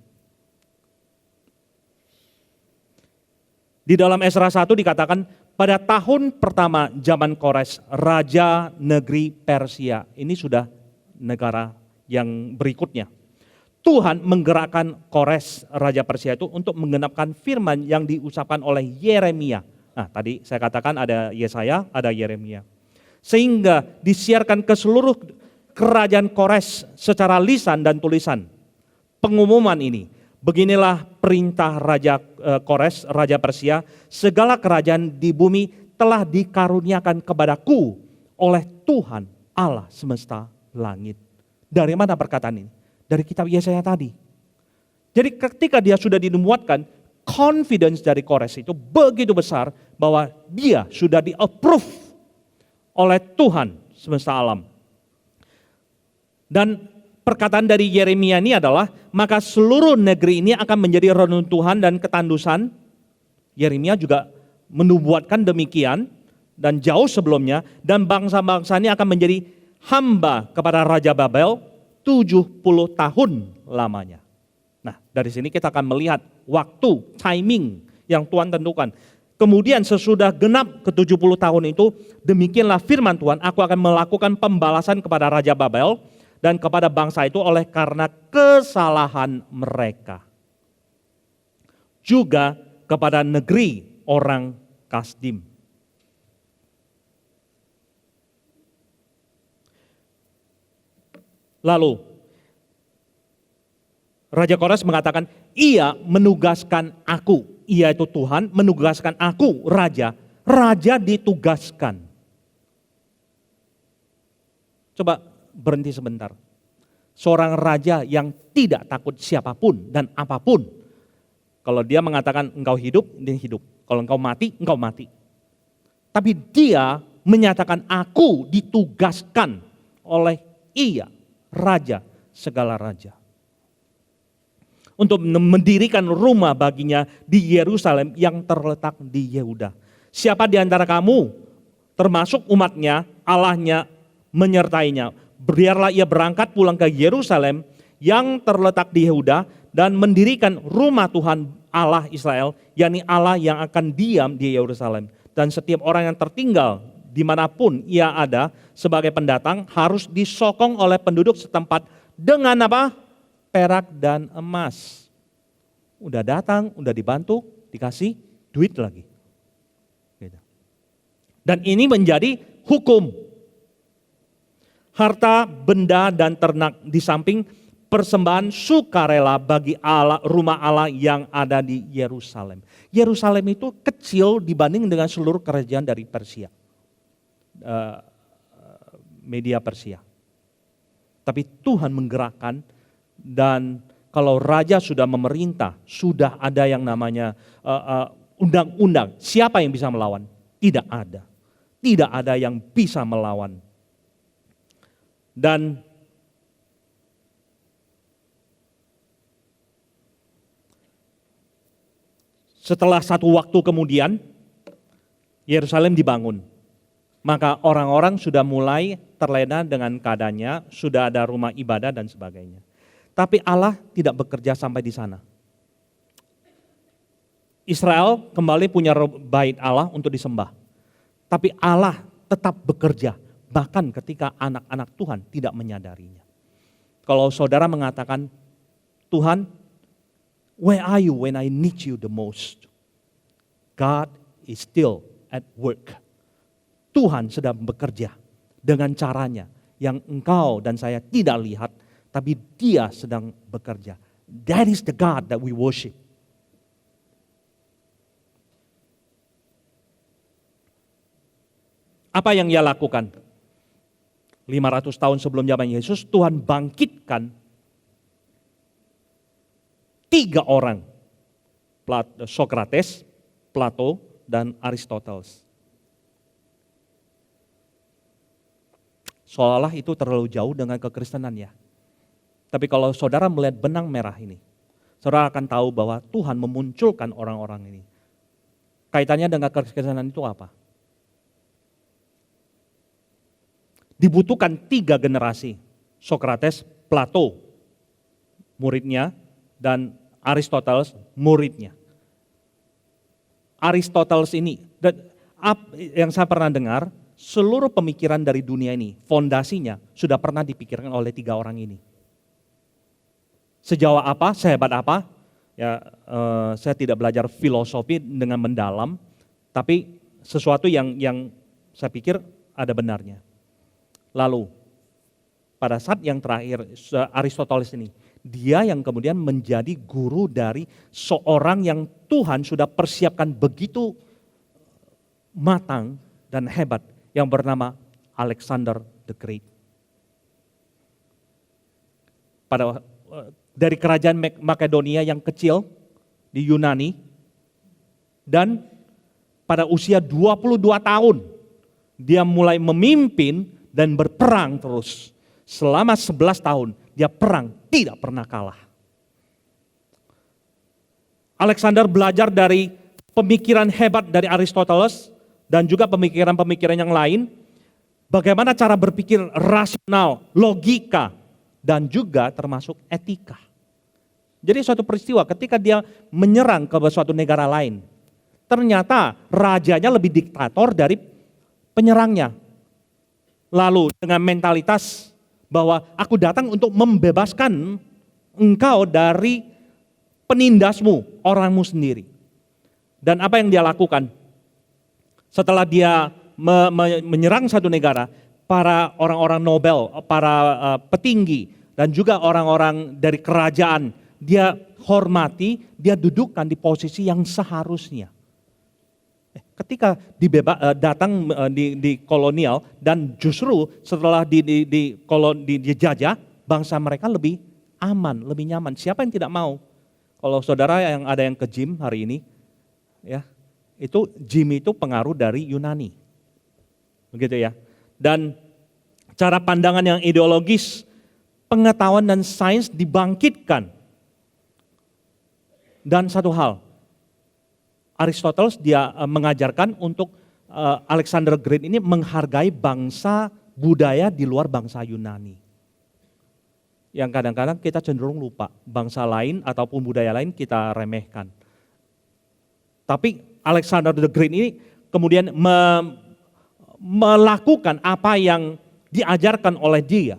Di dalam Esra 1 dikatakan pada tahun pertama zaman Kores, Raja Negeri Persia. Ini sudah negara yang berikutnya. Tuhan menggerakkan Kores, Raja Persia itu untuk menggenapkan firman yang diucapkan oleh Yeremia. Nah tadi saya katakan ada Yesaya, ada Yeremia. Sehingga disiarkan ke seluruh kerajaan Kores secara lisan dan tulisan. Pengumuman ini, beginilah perintah Raja Kores, Raja Persia, segala kerajaan di bumi telah dikaruniakan kepadaku oleh Tuhan Allah semesta langit. Dari mana perkataan ini? Dari kitab Yesaya tadi. Jadi ketika dia sudah dinubuatkan, confidence dari Kores itu begitu besar bahwa dia sudah di-approve oleh Tuhan semesta alam. Dan perkataan dari Yeremia ini adalah, maka seluruh negeri ini akan menjadi reruntuhan dan ketandusan. Yeremia juga menubuatkan demikian dan jauh sebelumnya, dan bangsa-bangsa ini akan menjadi hamba kepada Raja Babel 70 tahun lamanya. Nah, dari sini kita akan melihat waktu, timing yang Tuhan tentukan. Kemudian sesudah genap ke 70 tahun itu, demikianlah firman Tuhan, aku akan melakukan pembalasan kepada Raja Babel dan kepada bangsa itu oleh karena kesalahan mereka. Juga kepada negeri orang Kasdim. Lalu, Raja Kores mengatakan, ia menugaskan aku. Ia itu Tuhan menugaskan aku, raja. Raja ditugaskan. Coba berhenti sebentar. Seorang raja yang tidak takut siapapun dan apapun. Kalau dia mengatakan engkau hidup, dia hidup. Kalau engkau mati, engkau mati. Tapi dia menyatakan aku ditugaskan oleh ia, raja, segala raja. Untuk mendirikan rumah baginya di Yerusalem yang terletak di Yehuda. Siapa di antara kamu, termasuk umatnya, Allahnya menyertainya. Biarlah ia berangkat pulang ke Yerusalem yang terletak di Yehuda dan mendirikan rumah Tuhan Allah Israel, yakni Allah yang akan diam di Yerusalem. Dan setiap orang yang tertinggal dimanapun ia ada sebagai pendatang harus disokong oleh penduduk setempat dengan apa? Perak dan emas. Udah datang, udah dibantu, dikasih duit lagi. Dan ini menjadi hukum. Harta, benda, dan ternak di samping persembahan sukarela bagi Allah, rumah Allah yang ada di Yerusalem. Yerusalem itu kecil dibanding dengan seluruh kerajaan dari Persia, Media Persia. Tapi Tuhan menggerakkan, dan kalau raja sudah memerintah, sudah ada yang namanya undang-undang. Siapa yang bisa melawan? Tidak ada. Tidak ada yang bisa melawan. Dan setelah satu waktu kemudian, Yerusalem dibangun. Maka orang-orang sudah mulai terlena dengan keadaannya, sudah ada rumah ibadah dan sebagainya. Tapi Allah tidak bekerja sampai di sana. Israel kembali punya bait Allah untuk disembah. Tapi Allah tetap bekerja, bahkan ketika anak-anak Tuhan tidak menyadarinya. Kalau saudara mengatakan, Tuhan, where are you when I need you the most? God is still at work. Tuhan sedang bekerja dengan caranya yang engkau dan saya tidak lihat, tapi Dia sedang bekerja. That is the God that we worship. Apa yang Ia lakukan? 500 tahun sebelum zaman Yesus, Tuhan bangkitkan 3 orang. Sokrates, Plato, dan Aristoteles. Seolah-olah itu terlalu jauh dengan kekristenan ya. Tapi kalau saudara melihat benang merah ini, saudara akan tahu bahwa Tuhan memunculkan orang-orang ini. Kaitannya dengan kekristenan itu apa? Dibutuhkan 3 generasi. Sokrates, Plato, muridnya, dan Aristoteles, muridnya. Aristoteles ini, yang saya pernah dengar, seluruh pemikiran dari dunia ini, fondasinya sudah pernah dipikirkan oleh 3 orang ini. Sejauh apa, sehebat apa, ya saya tidak belajar filosofi dengan mendalam, tapi sesuatu yang saya pikir ada benarnya. Lalu, pada saat yang terakhir, Aristoteles ini, dia yang kemudian menjadi guru dari seorang yang Tuhan sudah persiapkan begitu matang dan hebat, yang bernama Alexander the Great. Dari kerajaan Makedonia yang kecil di Yunani, dan pada usia 22 tahun, dia mulai memimpin dan berperang terus. Selama 11 tahun, dia perang, tidak pernah kalah. Alexander belajar dari pemikiran hebat dari Aristoteles, dan juga pemikiran-pemikiran yang lain, bagaimana cara berpikir rasional, logika, dan juga termasuk etika. Jadi suatu peristiwa ketika dia menyerang ke suatu negara lain, ternyata rajanya lebih diktator dari penyerangnya. Lalu dengan mentalitas bahwa aku datang untuk membebaskan engkau dari penindasmu, orangmu sendiri. Dan apa yang dia lakukan? Setelah dia menyerang satu negara, para orang-orang nobel, para petinggi, dan juga orang-orang dari kerajaan, dia hormati, dia dudukkan di posisi yang seharusnya. Ketika datang di kolonial, dan justru setelah dijajah, bangsa mereka lebih aman, lebih nyaman. Siapa yang tidak mau? Kalau saudara yang ada yang ke gym hari ini, ya, itu gym itu pengaruh dari Yunani, begitu ya. Dan cara pandangan yang ideologis, pengetahuan dan sains dibangkitkan. Dan satu hal, Aristoteles dia mengajarkan untuk Alexander Great ini menghargai bangsa budaya di luar bangsa Yunani. Yang kadang-kadang kita cenderung lupa, bangsa lain ataupun budaya lain kita remehkan. Tapi Alexander the Great ini kemudian melakukan apa yang diajarkan oleh dia.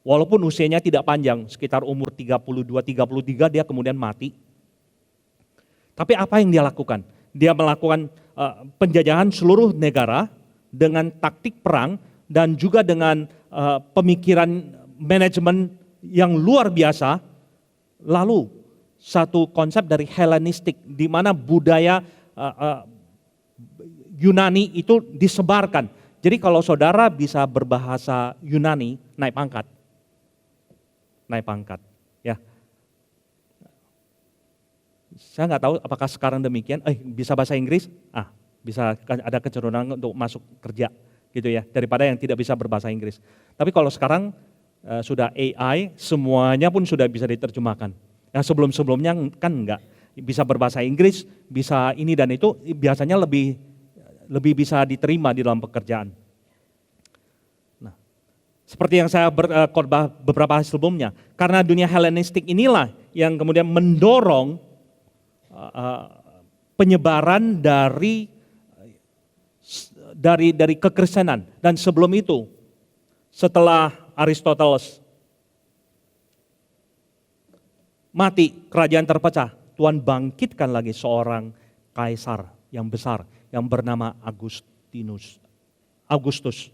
Walaupun usianya tidak panjang, sekitar umur 32-33 dia kemudian mati. Tapi apa yang dia lakukan? Dia melakukan penjajahan seluruh negara dengan taktik perang dan juga dengan pemikiran manajemen yang luar biasa, lalu satu konsep dari Helenistik di mana budaya Yunani itu disebarkan. Jadi kalau saudara bisa berbahasa Yunani, naik pangkat. Naik pangkat, ya. Saya nggak tahu apakah sekarang demikian, bisa bahasa Inggris, bisa ada kecenderungan untuk masuk kerja gitu ya, daripada yang tidak bisa berbahasa Inggris. Tapi kalau sekarang sudah AI, semuanya pun sudah bisa diterjemahkan. Yang sebelum-sebelumnya kan enggak, bisa berbahasa Inggris, bisa ini dan itu, biasanya lebih bisa diterima di dalam pekerjaan. Nah, seperti yang saya berkhotbah beberapa hari sebelumnya, karena dunia Helenistik inilah yang kemudian mendorong penyebaran dari kekristenan. Dan sebelum itu, setelah Aristoteles mati, kerajaan terpecah, Tuhan bangkitkan lagi seorang kaisar yang besar yang bernama Augustus.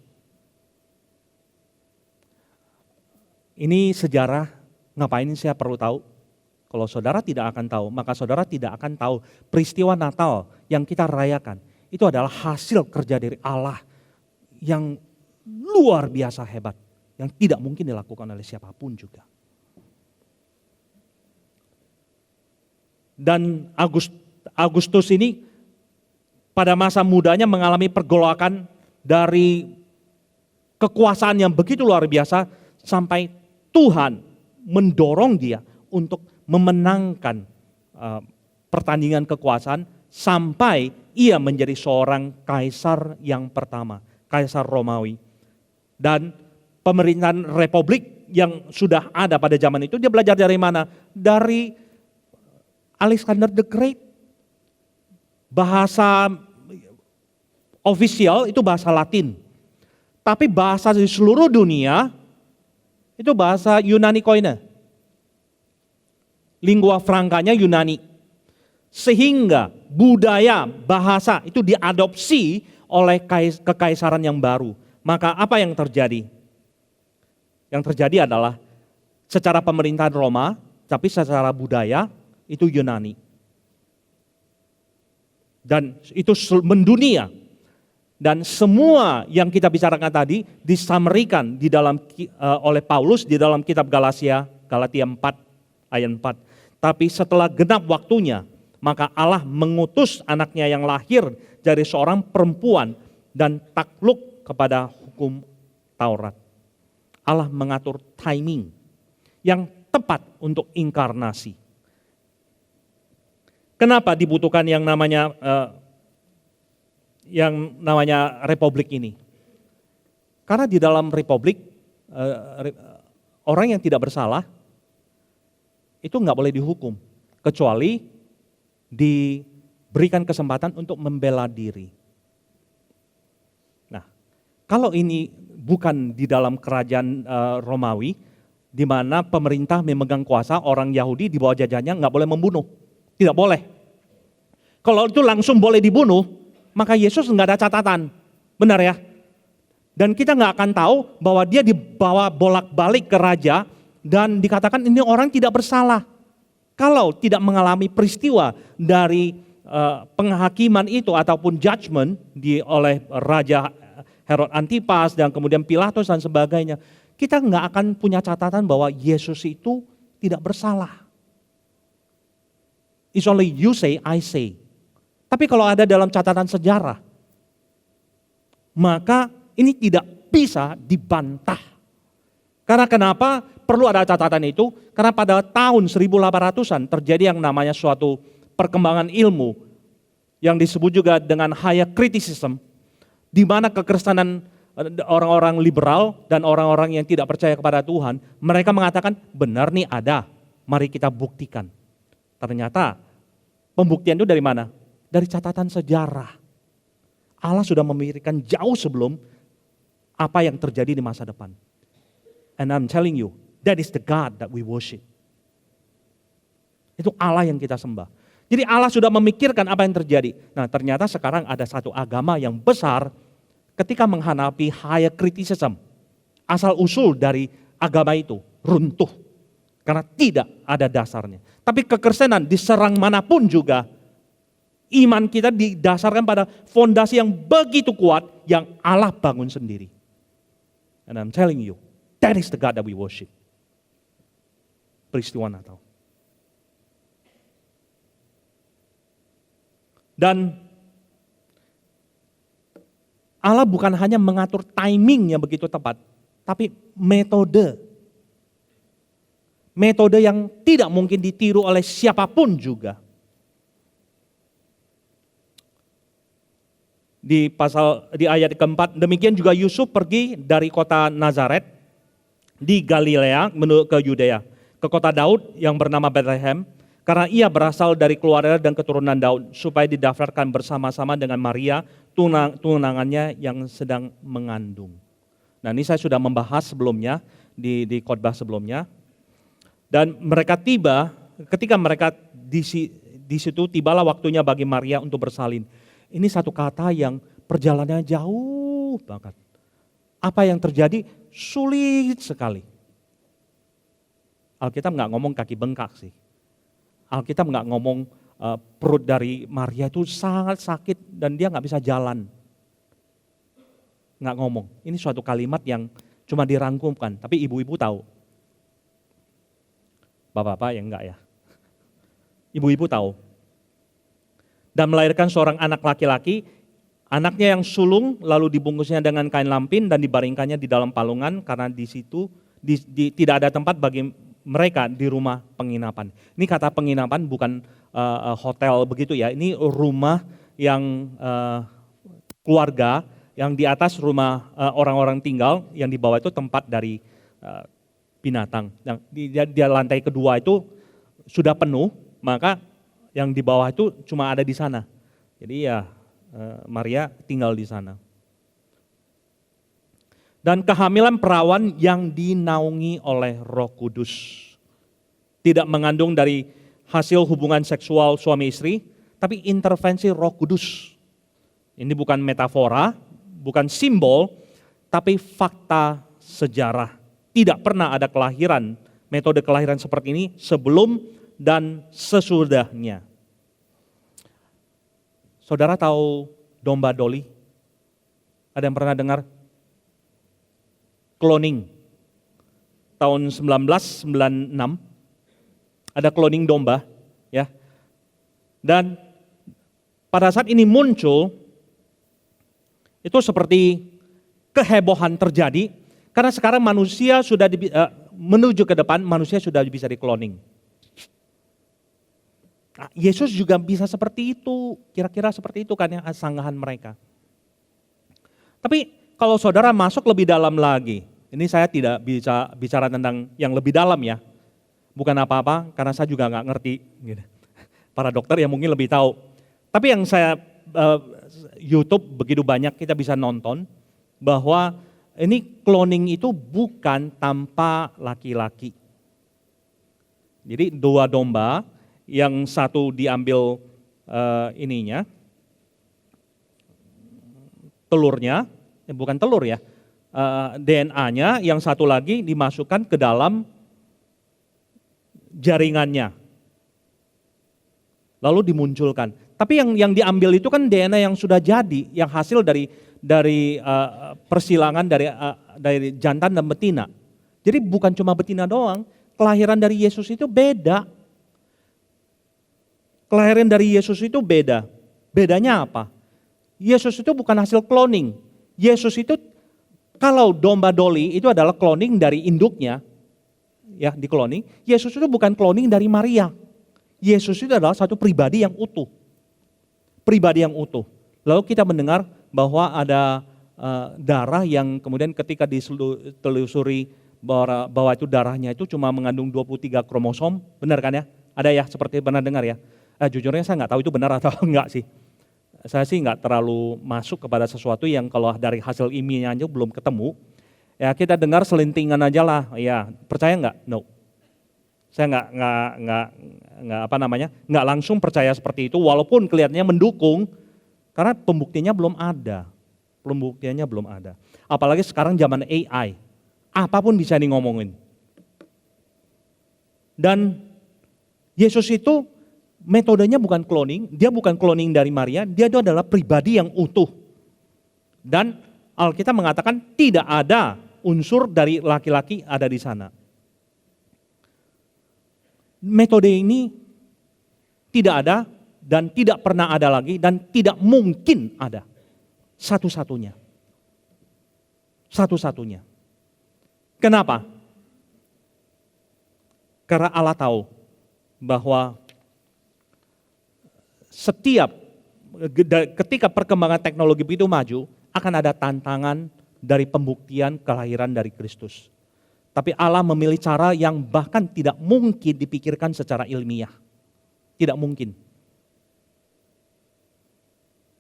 Ini sejarah, ngapain saya perlu tahu? Kalau saudara tidak akan tahu, maka saudara tidak akan tahu peristiwa Natal yang kita rayakan. Itu adalah hasil kerja dari Allah yang luar biasa hebat, yang tidak mungkin dilakukan oleh siapapun juga. Dan Agustus ini pada masa mudanya mengalami pergolakan dari kekuasaan yang begitu luar biasa sampai Tuhan mendorong dia untuk memenangkan pertandingan kekuasaan sampai ia menjadi seorang kaisar yang pertama, kaisar Romawi. Dan pemerintahan republik yang sudah ada pada zaman itu, dia belajar dari mana? Dari Alexander the Great. Bahasa ofisial itu bahasa Latin. Tapi bahasa di seluruh dunia itu bahasa Yunani Koine. Lingua francanya Yunani. Sehingga budaya, bahasa itu diadopsi oleh kekaisaran yang baru. Maka apa yang terjadi? Yang terjadi adalah secara pemerintahan Roma, tapi secara budaya itu Yunani. Dan itu mendunia. Dan semua yang kita bicarakan tadi disamerikan di dalam oleh Paulus di dalam kitab Galatia 4 ayat 4. Tapi setelah genap waktunya, maka Allah mengutus anaknya yang lahir dari seorang perempuan dan takluk kepada hukum Taurat. Allah mengatur timing yang tepat untuk inkarnasi. Kenapa dibutuhkan yang namanya republik ini? Karena di dalam republik orang yang tidak bersalah itu nggak boleh dihukum, kecuali diberikan kesempatan untuk membela diri. Nah, kalau ini bukan di dalam kerajaan Romawi, di mana pemerintah memegang kuasa, orang Yahudi di bawah jajahannya nggak boleh membunuh, tidak boleh. Kalau itu langsung boleh dibunuh, maka Yesus nggak ada catatan, benar ya? Dan kita nggak akan tahu bahwa dia dibawa bolak-balik ke raja, dan dikatakan ini orang tidak bersalah. Kalau tidak mengalami peristiwa dari penghakiman itu ataupun judgment oleh Raja Herod Antipas dan kemudian Pilatus dan sebagainya, kita nggak akan punya catatan bahwa Yesus itu tidak bersalah. It's only you say, I say. Tapi kalau ada dalam catatan sejarah, maka ini tidak bisa dibantah. Karena kenapa perlu ada catatan itu? Karena pada tahun 1800-an terjadi yang namanya suatu perkembangan ilmu yang disebut juga dengan higher criticism, di mana kekristenan orang-orang liberal dan orang-orang yang tidak percaya kepada Tuhan, mereka mengatakan benar nih ada, mari kita buktikan. Ternyata pembuktian itu dari mana? Dari catatan sejarah. Allah sudah memikirkan jauh sebelum apa yang terjadi di masa depan. And I'm telling you, that is the God that we worship. Itu Allah yang kita sembah. Jadi Allah sudah memikirkan apa yang terjadi. Nah, ternyata sekarang ada satu agama yang besar ketika menghadapi higher criticism. Asal usul dari agama itu runtuh karena tidak ada dasarnya. Tapi kekristenan diserang manapun juga, iman kita didasarkan pada fondasi yang begitu kuat yang Allah bangun sendiri. And I'm telling you, that is the God that we worship. Peristiwa Natal. Dan Allah bukan hanya mengatur timing yang begitu tepat, tapi metode. Metode yang tidak mungkin ditiru oleh siapapun juga. Di ayat keempat, demikian juga Yusuf pergi dari kota Nazaret di Galilea menuju ke Yudea, ke kota Daud yang bernama Bethlehem, karena ia berasal dari keluarga dan keturunan Daud, supaya didaftarkan bersama-sama dengan Maria, tunangannya yang sedang mengandung. Nah, ini saya sudah membahas sebelumnya di khotbah sebelumnya. Dan mereka ketika mereka di situ tibalah waktunya bagi Maria untuk bersalin. Ini satu kata yang perjalanannya jauh banget. Apa yang terjadi? Sulit sekali. Alkitab nggak ngomong kaki bengkak sih. Alkitab nggak ngomong perut dari Maria itu sangat sakit dan dia nggak bisa jalan. Nggak ngomong. Ini suatu kalimat yang cuma dirangkumkan, tapi ibu-ibu tahu. Bapak-bapak yang enggak ya. Ibu-ibu tahu. Dan melahirkan seorang anak laki-laki, anaknya yang sulung lalu dibungkusnya dengan kain lampin dan dibaringkannya di dalam palungan karena di situ tidak ada tempat bagi mereka di rumah penginapan. Ini kata penginapan bukan hotel begitu ya, ini rumah yang keluarga, yang di atas rumah orang-orang tinggal, yang di bawah itu tempat dari binatang. Yang di lantai kedua itu sudah penuh, maka yang di bawah itu cuma ada di sana. Jadi ya Maria tinggal di sana. Dan kehamilan perawan yang dinaungi oleh Roh Kudus. Tidak mengandung dari hasil hubungan seksual suami istri, tapi intervensi Roh Kudus. Ini bukan metafora, bukan simbol, tapi fakta sejarah. Tidak pernah ada kelahiran, metode kelahiran seperti ini sebelum dan sesudahnya. Saudara tahu domba Dolly? Ada yang pernah dengar? Cloning. Tahun 1996 ada cloning domba, ya. Dan pada saat ini muncul itu seperti kehebohan terjadi karena sekarang manusia sudah menuju ke depan, manusia sudah bisa di-cloning. Nah, Yesus juga bisa seperti itu, kira-kira seperti itu kan yang sanggahan mereka. Tapi kalau saudara masuk lebih dalam lagi, ini saya tidak bisa bicara tentang yang lebih dalam ya, bukan apa-apa karena saya juga nggak ngerti. Gitu. Para dokter yang mungkin lebih tahu. Tapi yang saya YouTube begitu banyak kita bisa nonton bahwa ini cloning itu bukan tanpa laki-laki. Jadi dua domba, yang satu diambil telurnya, bukan telur ya, DNA-nya, yang satu lagi dimasukkan ke dalam jaringannya. Lalu dimunculkan. Tapi yang diambil itu kan DNA yang sudah jadi, yang hasil dari persilangan dari jantan dan betina. Jadi bukan cuma betina doang, kelahiran dari Yesus itu beda. Kelahiran dari Yesus itu beda. Bedanya apa? Yesus itu bukan hasil cloning. Yesus itu, kalau domba Dolly itu adalah cloning dari induknya, ya di cloning. Yesus itu bukan cloning dari Maria. Yesus itu adalah satu pribadi yang utuh. Pribadi yang utuh. Lalu kita mendengar bahwa ada darah yang kemudian ketika ditelusuri bahwa itu darahnya itu cuma mengandung 23 kromosom, benar kan ya? Ada ya, seperti pernah dengar ya? Jujurnya saya nggak tahu itu benar atau enggak sih. Saya sih nggak terlalu masuk kepada sesuatu yang kalau dari hasil ilmiahnya aja belum ketemu. Ya kita dengar selintingan aja lah, ya percaya nggak? No. Saya nggak langsung percaya seperti itu, walaupun kelihatannya mendukung, karena pembuktiannya belum ada. Pembuktiannya belum ada. Apalagi sekarang zaman AI, apapun bisa ngomongin. Dan Yesus itu metodenya bukan cloning, dia bukan cloning dari Maria, dia itu adalah pribadi yang utuh. Dan Alkitab mengatakan tidak ada unsur dari laki-laki ada di sana. Metode ini tidak ada dan tidak pernah ada lagi dan tidak mungkin ada. Satu-satunya. Satu-satunya. Kenapa? Karena Allah tahu bahwa ketika perkembangan teknologi itu maju, akan ada tantangan dari pembuktian kelahiran dari Kristus. Tapi Allah memilih cara yang bahkan tidak mungkin dipikirkan secara ilmiah. Tidak mungkin.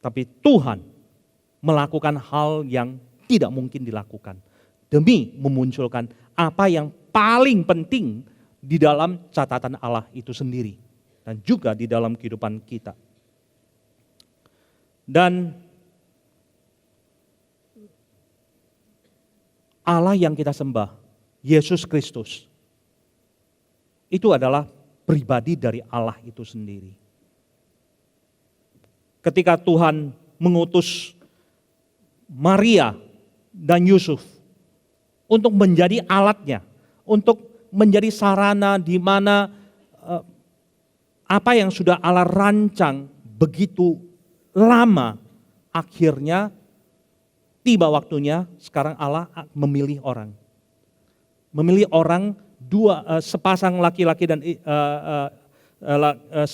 Tapi Tuhan melakukan hal yang tidak mungkin dilakukan. Demi memunculkan apa yang paling penting di dalam catatan Allah itu sendiri. Dan juga di dalam kehidupan kita. Dan Allah yang kita sembah, Yesus Kristus, itu adalah pribadi dari Allah itu sendiri. Ketika Tuhan mengutus Maria dan Yusuf untuk menjadi alatnya, untuk menjadi sarana di mana apa yang sudah Allah rancang begitu lama, akhirnya tiba waktunya sekarang Allah memilih orang. Memilih orang sepasang laki-laki dan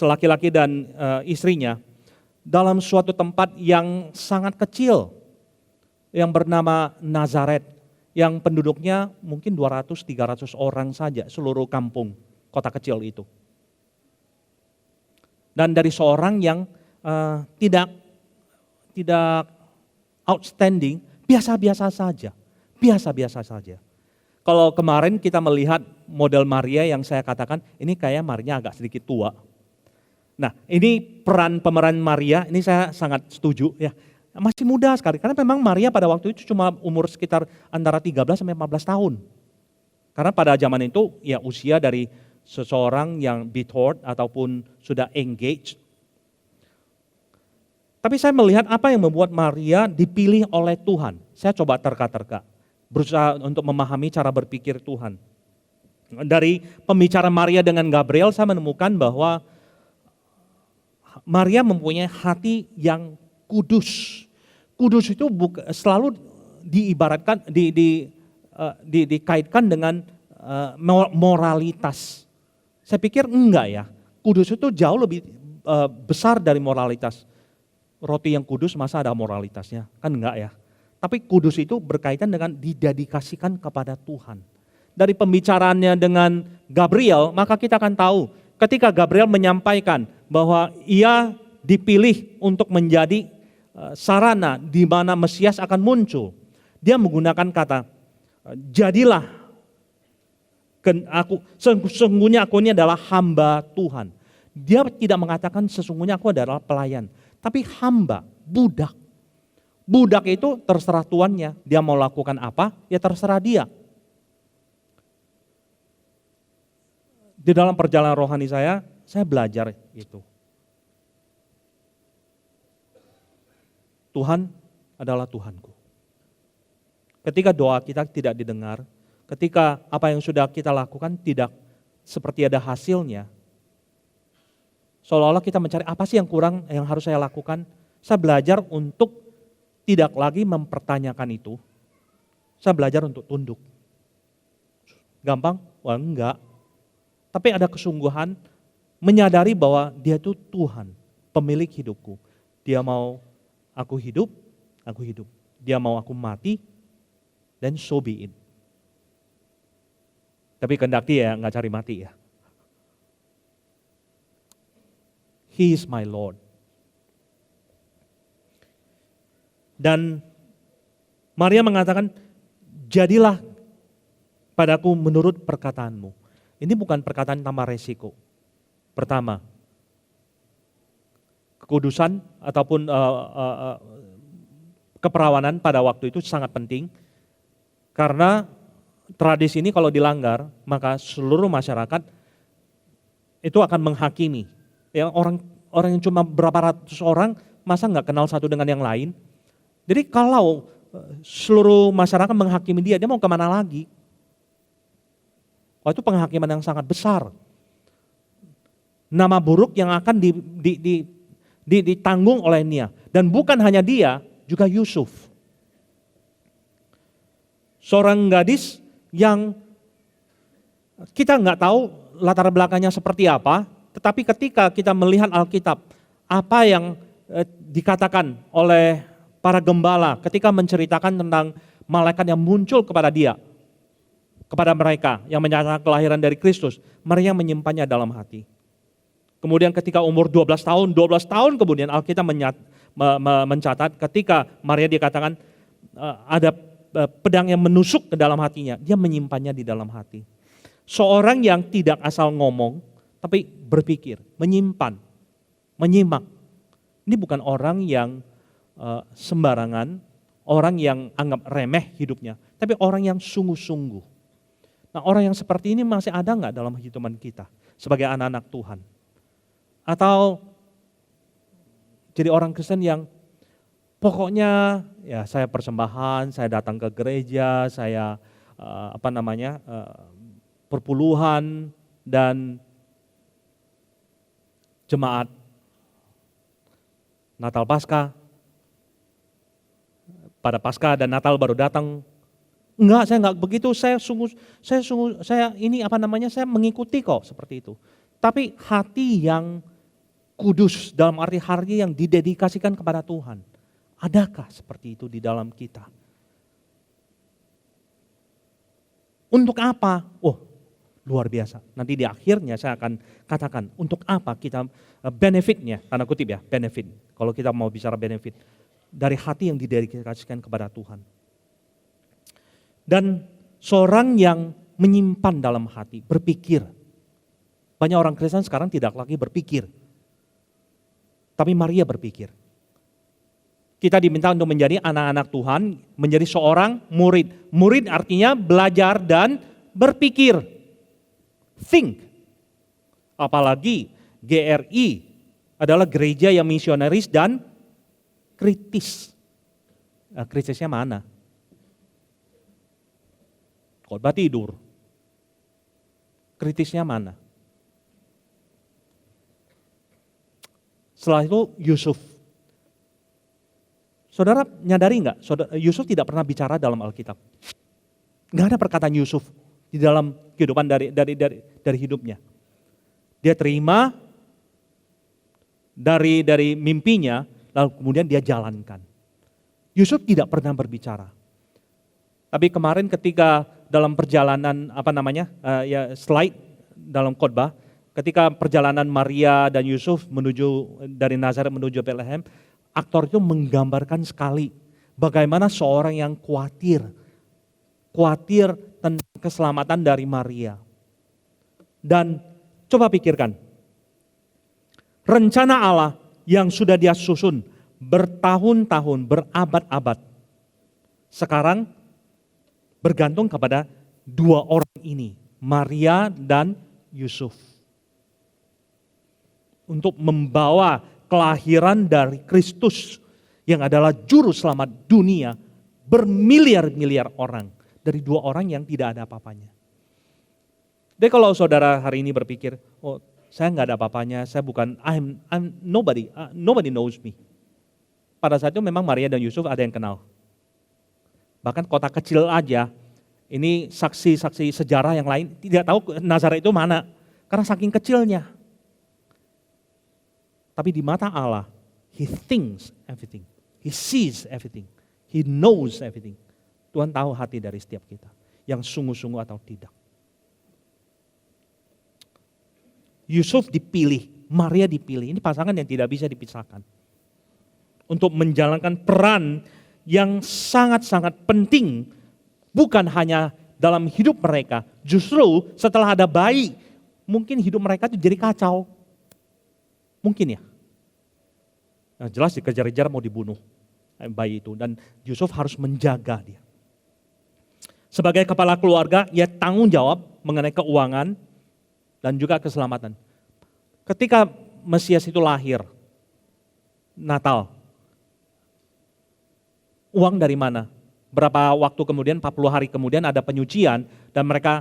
laki-laki dan istrinya dalam suatu tempat yang sangat kecil yang bernama Nazaret, yang penduduknya mungkin 200-300 orang saja seluruh kampung kota kecil itu. Dan dari seorang yang tidak outstanding, biasa-biasa saja. Biasa-biasa saja. Kalau kemarin kita melihat model Maria yang saya katakan, ini kayak Maria agak sedikit tua. Nah, ini pemeran Maria, ini saya sangat setuju ya. Masih muda sekali, karena memang Maria pada waktu itu cuma umur sekitar antara 13 sampai 15 tahun. Karena pada zaman itu ya usia dari seseorang yang betrothed ataupun sudah engaged. Tapi saya melihat apa yang membuat Maria dipilih oleh Tuhan. Saya coba terka-terka, berusaha untuk memahami cara berpikir Tuhan. Dari pembicaraan Maria dengan Gabriel, saya menemukan bahwa Maria mempunyai hati yang kudus. Kudus itu selalu diibaratkan, dikaitkan dengan moralitas. Saya pikir enggak ya, kudus itu jauh lebih besar dari moralitas. Roti yang kudus masa ada moralitasnya? Kan enggak ya. Tapi kudus itu berkaitan dengan didedikasikan kepada Tuhan. Dari pembicaraannya dengan Gabriel, maka kita akan tahu ketika Gabriel menyampaikan bahwa ia dipilih untuk menjadi sarana di mana Mesias akan muncul. Dia menggunakan kata, jadilah sesungguhnya aku ini adalah hamba Tuhan. Dia tidak mengatakan sesungguhnya aku adalah pelayan, tapi hamba, budak. Budak itu terserah tuannya, dia mau lakukan apa, ya terserah dia. Di dalam perjalanan rohani saya belajar itu. Tuhan adalah Tuhanku. Ketika doa kita tidak didengar, ketika apa yang sudah kita lakukan tidak seperti ada hasilnya, seolah-olah kita mencari apa sih yang kurang, yang harus saya lakukan. Saya belajar untuk tidak lagi mempertanyakan itu. Saya belajar untuk tunduk. Gampang? Wah enggak. Tapi ada kesungguhan menyadari bahwa dia itu Tuhan, pemilik hidupku. Dia mau aku hidup, aku hidup. Dia mau aku mati, then so be it. Tapi kehendak dia nggak cari mati ya. He is my Lord. Dan Maria mengatakan, jadilah padaku menurut perkataanmu. Ini bukan perkataan tanpa resiko. Pertama, kekudusan ataupun keperawanan pada waktu itu sangat penting. Karena tradisi ini kalau dilanggar, maka seluruh masyarakat itu akan menghakimi. Ya, orang yang cuma berapa ratus orang, masa nggak kenal satu dengan yang lain? Jadi kalau seluruh masyarakat menghakimi dia mau kemana lagi? Itu penghakiman yang sangat besar. Nama buruk yang akan ditanggung oleh dia. Dan bukan hanya dia, juga Yusuf. Seorang gadis yang kita nggak tahu latar belakangnya seperti apa, tetapi ketika kita melihat Alkitab, apa yang dikatakan oleh para gembala ketika menceritakan tentang malaikat yang muncul kepada dia, kepada mereka yang menyatakan kelahiran dari Kristus, mereka menyimpannya dalam hati. Kemudian ketika umur 12 tahun kemudian Alkitab mencatat ketika Maria dikatakan ada pedang yang menusuk ke dalam hatinya, dia menyimpannya di dalam hati. Seorang yang tidak asal ngomong, tapi berpikir, menyimpan, menyimak. Ini bukan orang yang sembarangan, orang yang anggap remeh hidupnya, tapi orang yang sungguh-sungguh. Nah, orang yang seperti ini masih ada nggak dalam kehidupan kita sebagai anak-anak Tuhan? Atau jadi orang Kristen yang pokoknya ya saya persembahan, saya datang ke gereja, saya perpuluhan dan jemaat Natal Paskah, pada Paskah dan Natal baru datang. Enggak, saya enggak begitu, saya mengikuti kok seperti itu. Tapi hati yang kudus dalam arti hati yang didedikasikan kepada Tuhan. Adakah seperti itu di dalam kita? Untuk apa? Oh, luar biasa. Nanti di akhirnya saya akan katakan untuk apa kita benefitnya, tanda kutip ya, benefit. Kalau kita mau bicara benefit dari hati yang didedikasikan kepada Tuhan. Dan seorang yang menyimpan dalam hati, berpikir. Banyak orang Kristen sekarang tidak lagi berpikir. Tapi Maria berpikir. Kita diminta untuk menjadi anak-anak Tuhan, menjadi seorang murid. Murid artinya belajar dan berpikir. Think. Apalagi GRI adalah gereja yang misionaris dan kritis. Kritisnya mana? Khotbah tidur. Kritisnya mana? Setelah itu Yusuf. Saudara nyadari enggak? Yusuf tidak pernah bicara dalam Alkitab. Enggak ada perkataan Yusuf di dalam kehidupan dari hidupnya. Dia terima dari mimpinya, lalu kemudian dia jalankan. Yusuf tidak pernah berbicara. Tapi kemarin ketika dalam perjalanan slide dalam khotbah, ketika perjalanan Maria dan Yusuf dari Nazaret menuju Bethlehem, aktor itu menggambarkan sekali bagaimana seorang yang khawatir tentang keselamatan dari Maria. Dan coba pikirkan, rencana Allah yang sudah dia susun bertahun-tahun, berabad-abad, sekarang bergantung kepada dua orang ini, Maria dan Yusuf. Untuk membawa kelahiran dari Kristus yang adalah juru selamat dunia bermiliar-miliar orang dari dua orang yang tidak ada apa-apanya. Jadi kalau saudara hari ini berpikir, oh saya nggak ada apa-apanya, saya bukan, I'm nobody, nobody knows me. Pada saat itu memang Maria dan Yusuf ada yang kenal. Bahkan kota kecil aja, ini saksi-saksi sejarah yang lain tidak tahu Nazaret itu mana, karena saking kecilnya. Tapi di mata Allah, He thinks everything, He sees everything, He knows everything. Tuhan tahu hati dari setiap kita, yang sungguh-sungguh atau tidak. Yusuf dipilih, Maria dipilih, ini pasangan yang tidak bisa dipisahkan. Untuk menjalankan peran yang sangat-sangat penting, bukan hanya dalam hidup mereka, justru setelah ada bayi, mungkin hidup mereka itu jadi kacau. Mungkin ya. Nah, jelas dikejar-kejar mau dibunuh bayi itu, dan Yusuf harus menjaga dia. Sebagai kepala keluarga, ia tanggung jawab mengenai keuangan dan juga keselamatan. ketika Mesias itu lahir, Natal, uang dari mana? Berapa waktu kemudian, 40 hari kemudian ada penyucian, dan mereka,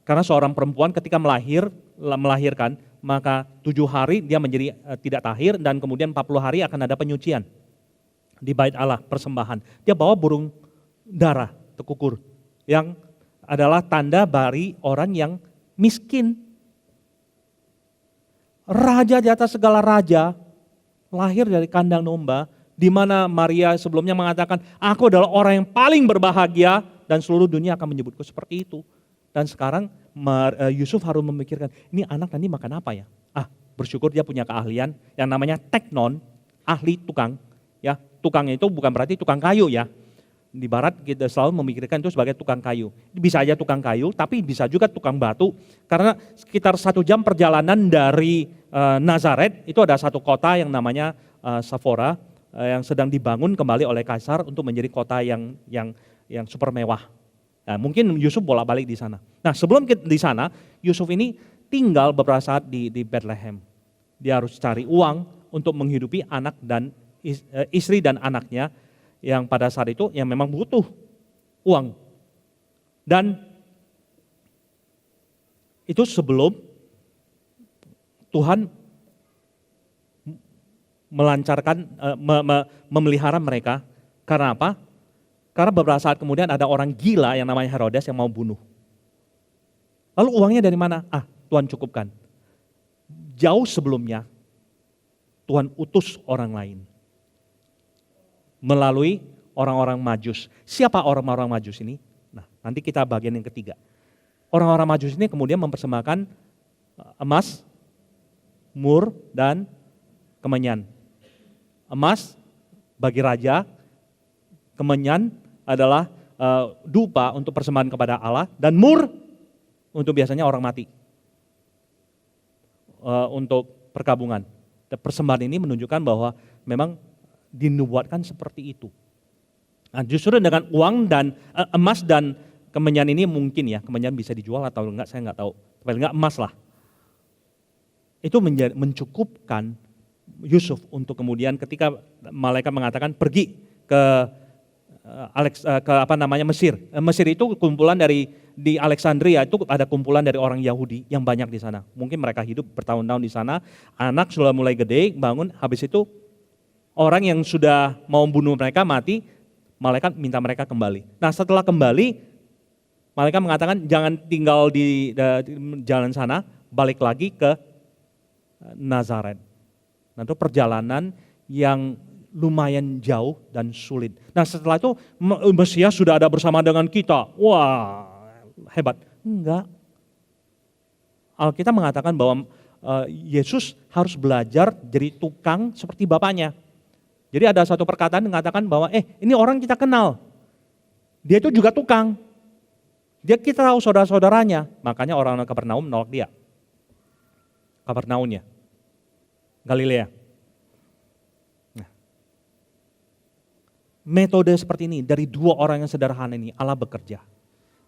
karena seorang perempuan ketika melahirkan, maka 7 hari dia menjadi tidak tahir, dan kemudian 40 hari akan ada penyucian di bait Allah, persembahan. Dia bawa burung dara, tekukur, yang adalah tanda bagi orang yang miskin. Raja di atas segala raja, lahir dari kandang domba, di mana Maria sebelumnya mengatakan, aku adalah orang yang paling berbahagia dan seluruh dunia akan menyebutku seperti itu. Dan sekarang Yusuf harus memikirkan, ini anak nanti makan apa ya? Bersyukur dia punya keahlian yang namanya teknon, ahli tukang. Ya, tukang itu bukan berarti tukang kayu ya. Di barat kita selalu memikirkan itu sebagai tukang kayu. Bisa aja tukang kayu, tapi bisa juga tukang batu. Karena sekitar 1 jam perjalanan dari Nazaret, itu ada satu kota yang namanya Sephora, yang sedang dibangun kembali oleh Kaisar untuk menjadi kota yang super mewah. Nah, mungkin Yusuf bolak-balik di sana. Nah, sebelum di sana, Yusuf ini tinggal beberapa saat di Bethlehem. Dia harus cari uang untuk menghidupi anak dan istri dan anaknya yang pada saat itu yang memang butuh uang. Dan itu sebelum Tuhan melancarkan, memelihara mereka. Karena apa? Karena beberapa saat kemudian ada orang gila yang namanya Herodes yang mau bunuh. Lalu uangnya dari mana? Tuhan cukupkan. Jauh sebelumnya Tuhan utus orang lain. Melalui orang-orang Majus. Siapa orang-orang Majus ini? Nah, nanti kita bagian yang ketiga. Orang-orang Majus ini kemudian mempersembahkan emas, mur, dan kemenyan. Emas bagi raja, kemenyan adalah dupa untuk persembahan kepada Allah, dan mur untuk biasanya orang mati. Untuk perkabungan. Persembahan ini menunjukkan bahwa memang dinubuatkan seperti itu. Nah, justru dengan uang dan emas dan kemenyan ini mungkin ya, kemenyan bisa dijual atau enggak saya enggak tahu. Paling enggak emas lah. Itu mencukupkan Yusuf untuk kemudian ketika malaikat mengatakan pergi ke Mesir. Mesir itu kumpulan di Alexandria, itu ada kumpulan dari orang Yahudi yang banyak di sana. Mungkin mereka hidup bertahun-tahun di sana, anak sudah mulai gede, bangun, habis itu orang yang sudah mau bunuh mereka mati, malaikat minta mereka kembali. Nah, setelah kembali, malaikat mengatakan jangan tinggal di jalan sana, balik lagi ke Nazaret. Nah, itu perjalanan yang lumayan jauh dan sulit. Nah, setelah itu Mesias sudah ada bersama dengan kita. Wah, hebat. Enggak. Alkitab mengatakan bahwa Yesus harus belajar jadi tukang seperti bapaknya. Jadi ada satu perkataan yang mengatakan bahwa ini orang kita kenal. Dia itu juga tukang. Kita tahu saudara-saudaranya. Makanya orang Kapernaum menolak dia. Kapernaumnya. Galilea. Nah, metode seperti ini dari 2 orang yang sederhana ini Allah bekerja.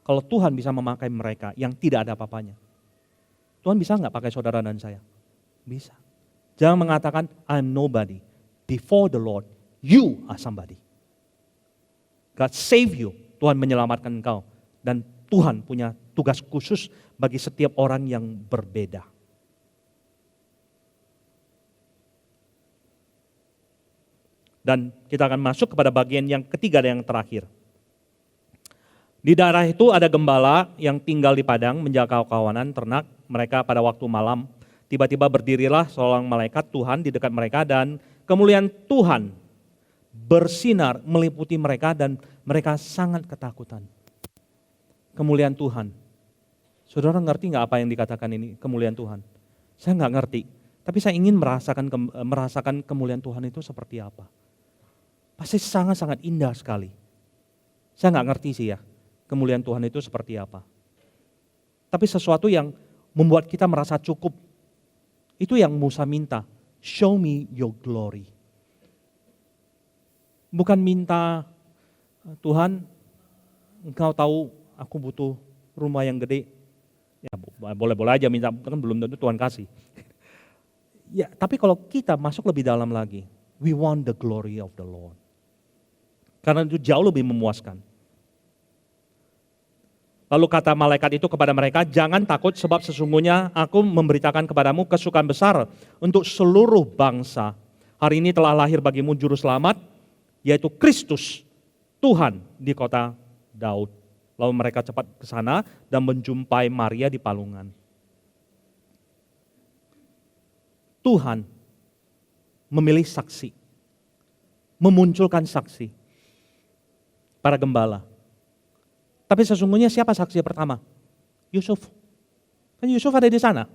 Kalau Tuhan bisa memakai mereka yang tidak ada apa-apanya. Tuhan bisa nggak pakai saudara dan saya? Bisa. Jangan mengatakan I'm nobody. Before the Lord, you are somebody. God save you, Tuhan menyelamatkan engkau. Dan Tuhan punya tugas khusus bagi setiap orang yang berbeda. Dan kita akan masuk kepada bagian yang ketiga dan yang terakhir. Di daerah itu ada gembala yang tinggal di padang menjaga kawanan ternak mereka pada waktu malam. Tiba-tiba berdirilah seorang malaikat Tuhan di dekat mereka dan kemuliaan Tuhan bersinar meliputi mereka dan mereka sangat ketakutan. Kemuliaan Tuhan. Saudara ngerti nggak apa yang dikatakan ini kemuliaan Tuhan? Saya nggak ngerti, tapi saya ingin merasakan kemuliaan Tuhan itu seperti apa. Pasti sangat-sangat indah sekali. Saya nggak ngerti sih ya, kemuliaan Tuhan itu seperti apa. Tapi sesuatu yang membuat kita merasa cukup. Itu yang Musa minta. Show me your glory. Bukan minta, Tuhan engkau tahu aku butuh rumah yang gede. Ya boleh-boleh aja minta, kan belum tentu Tuhan kasih. Ya, tapi kalau kita masuk lebih dalam lagi, we want the glory of the Lord. Karena itu jauh lebih memuaskan. Lalu kata malaikat itu kepada mereka, jangan takut sebab sesungguhnya aku memberitakan kepadamu kesukaan besar untuk seluruh bangsa. Hari ini telah lahir bagimu juru selamat, yaitu Kristus, Tuhan di kota Daud. Lalu mereka cepat ke sana dan menjumpai Maria di palungan. Tuhan memilih saksi, memunculkan saksi, para gembala. Tapi sesungguhnya siapa saksi pertama? Yusuf. Kan Yusuf ada di sana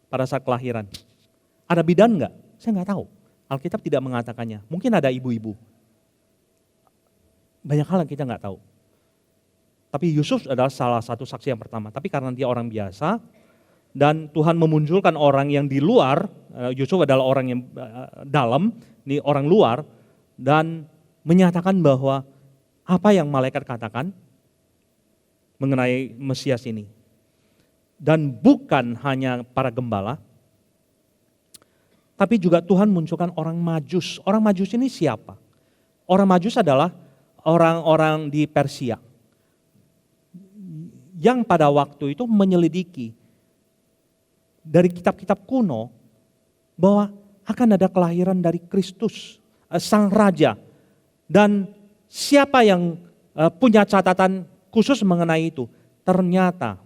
pada saat kelahiran. Ada bidan enggak? Saya enggak tahu. Alkitab tidak mengatakannya. Mungkin ada ibu-ibu. Banyak hal yang kita enggak tahu. Tapi Yusuf adalah salah satu saksi yang pertama. Tapi karena dia orang biasa dan Tuhan memunculkan orang yang di luar, Yusuf adalah orang yang dalam, ini orang luar, dan menyatakan bahwa apa yang malaikat katakan mengenai Mesias ini. Dan bukan hanya para gembala, tapi juga Tuhan munculkan orang Majus. Orang Majus ini siapa? Orang Majus adalah orang-orang di Persia yang pada waktu itu menyelidiki dari kitab-kitab kuno bahwa akan ada kelahiran dari Kristus, sang raja. Dan siapa yang punya catatan khusus mengenai itu? Ternyata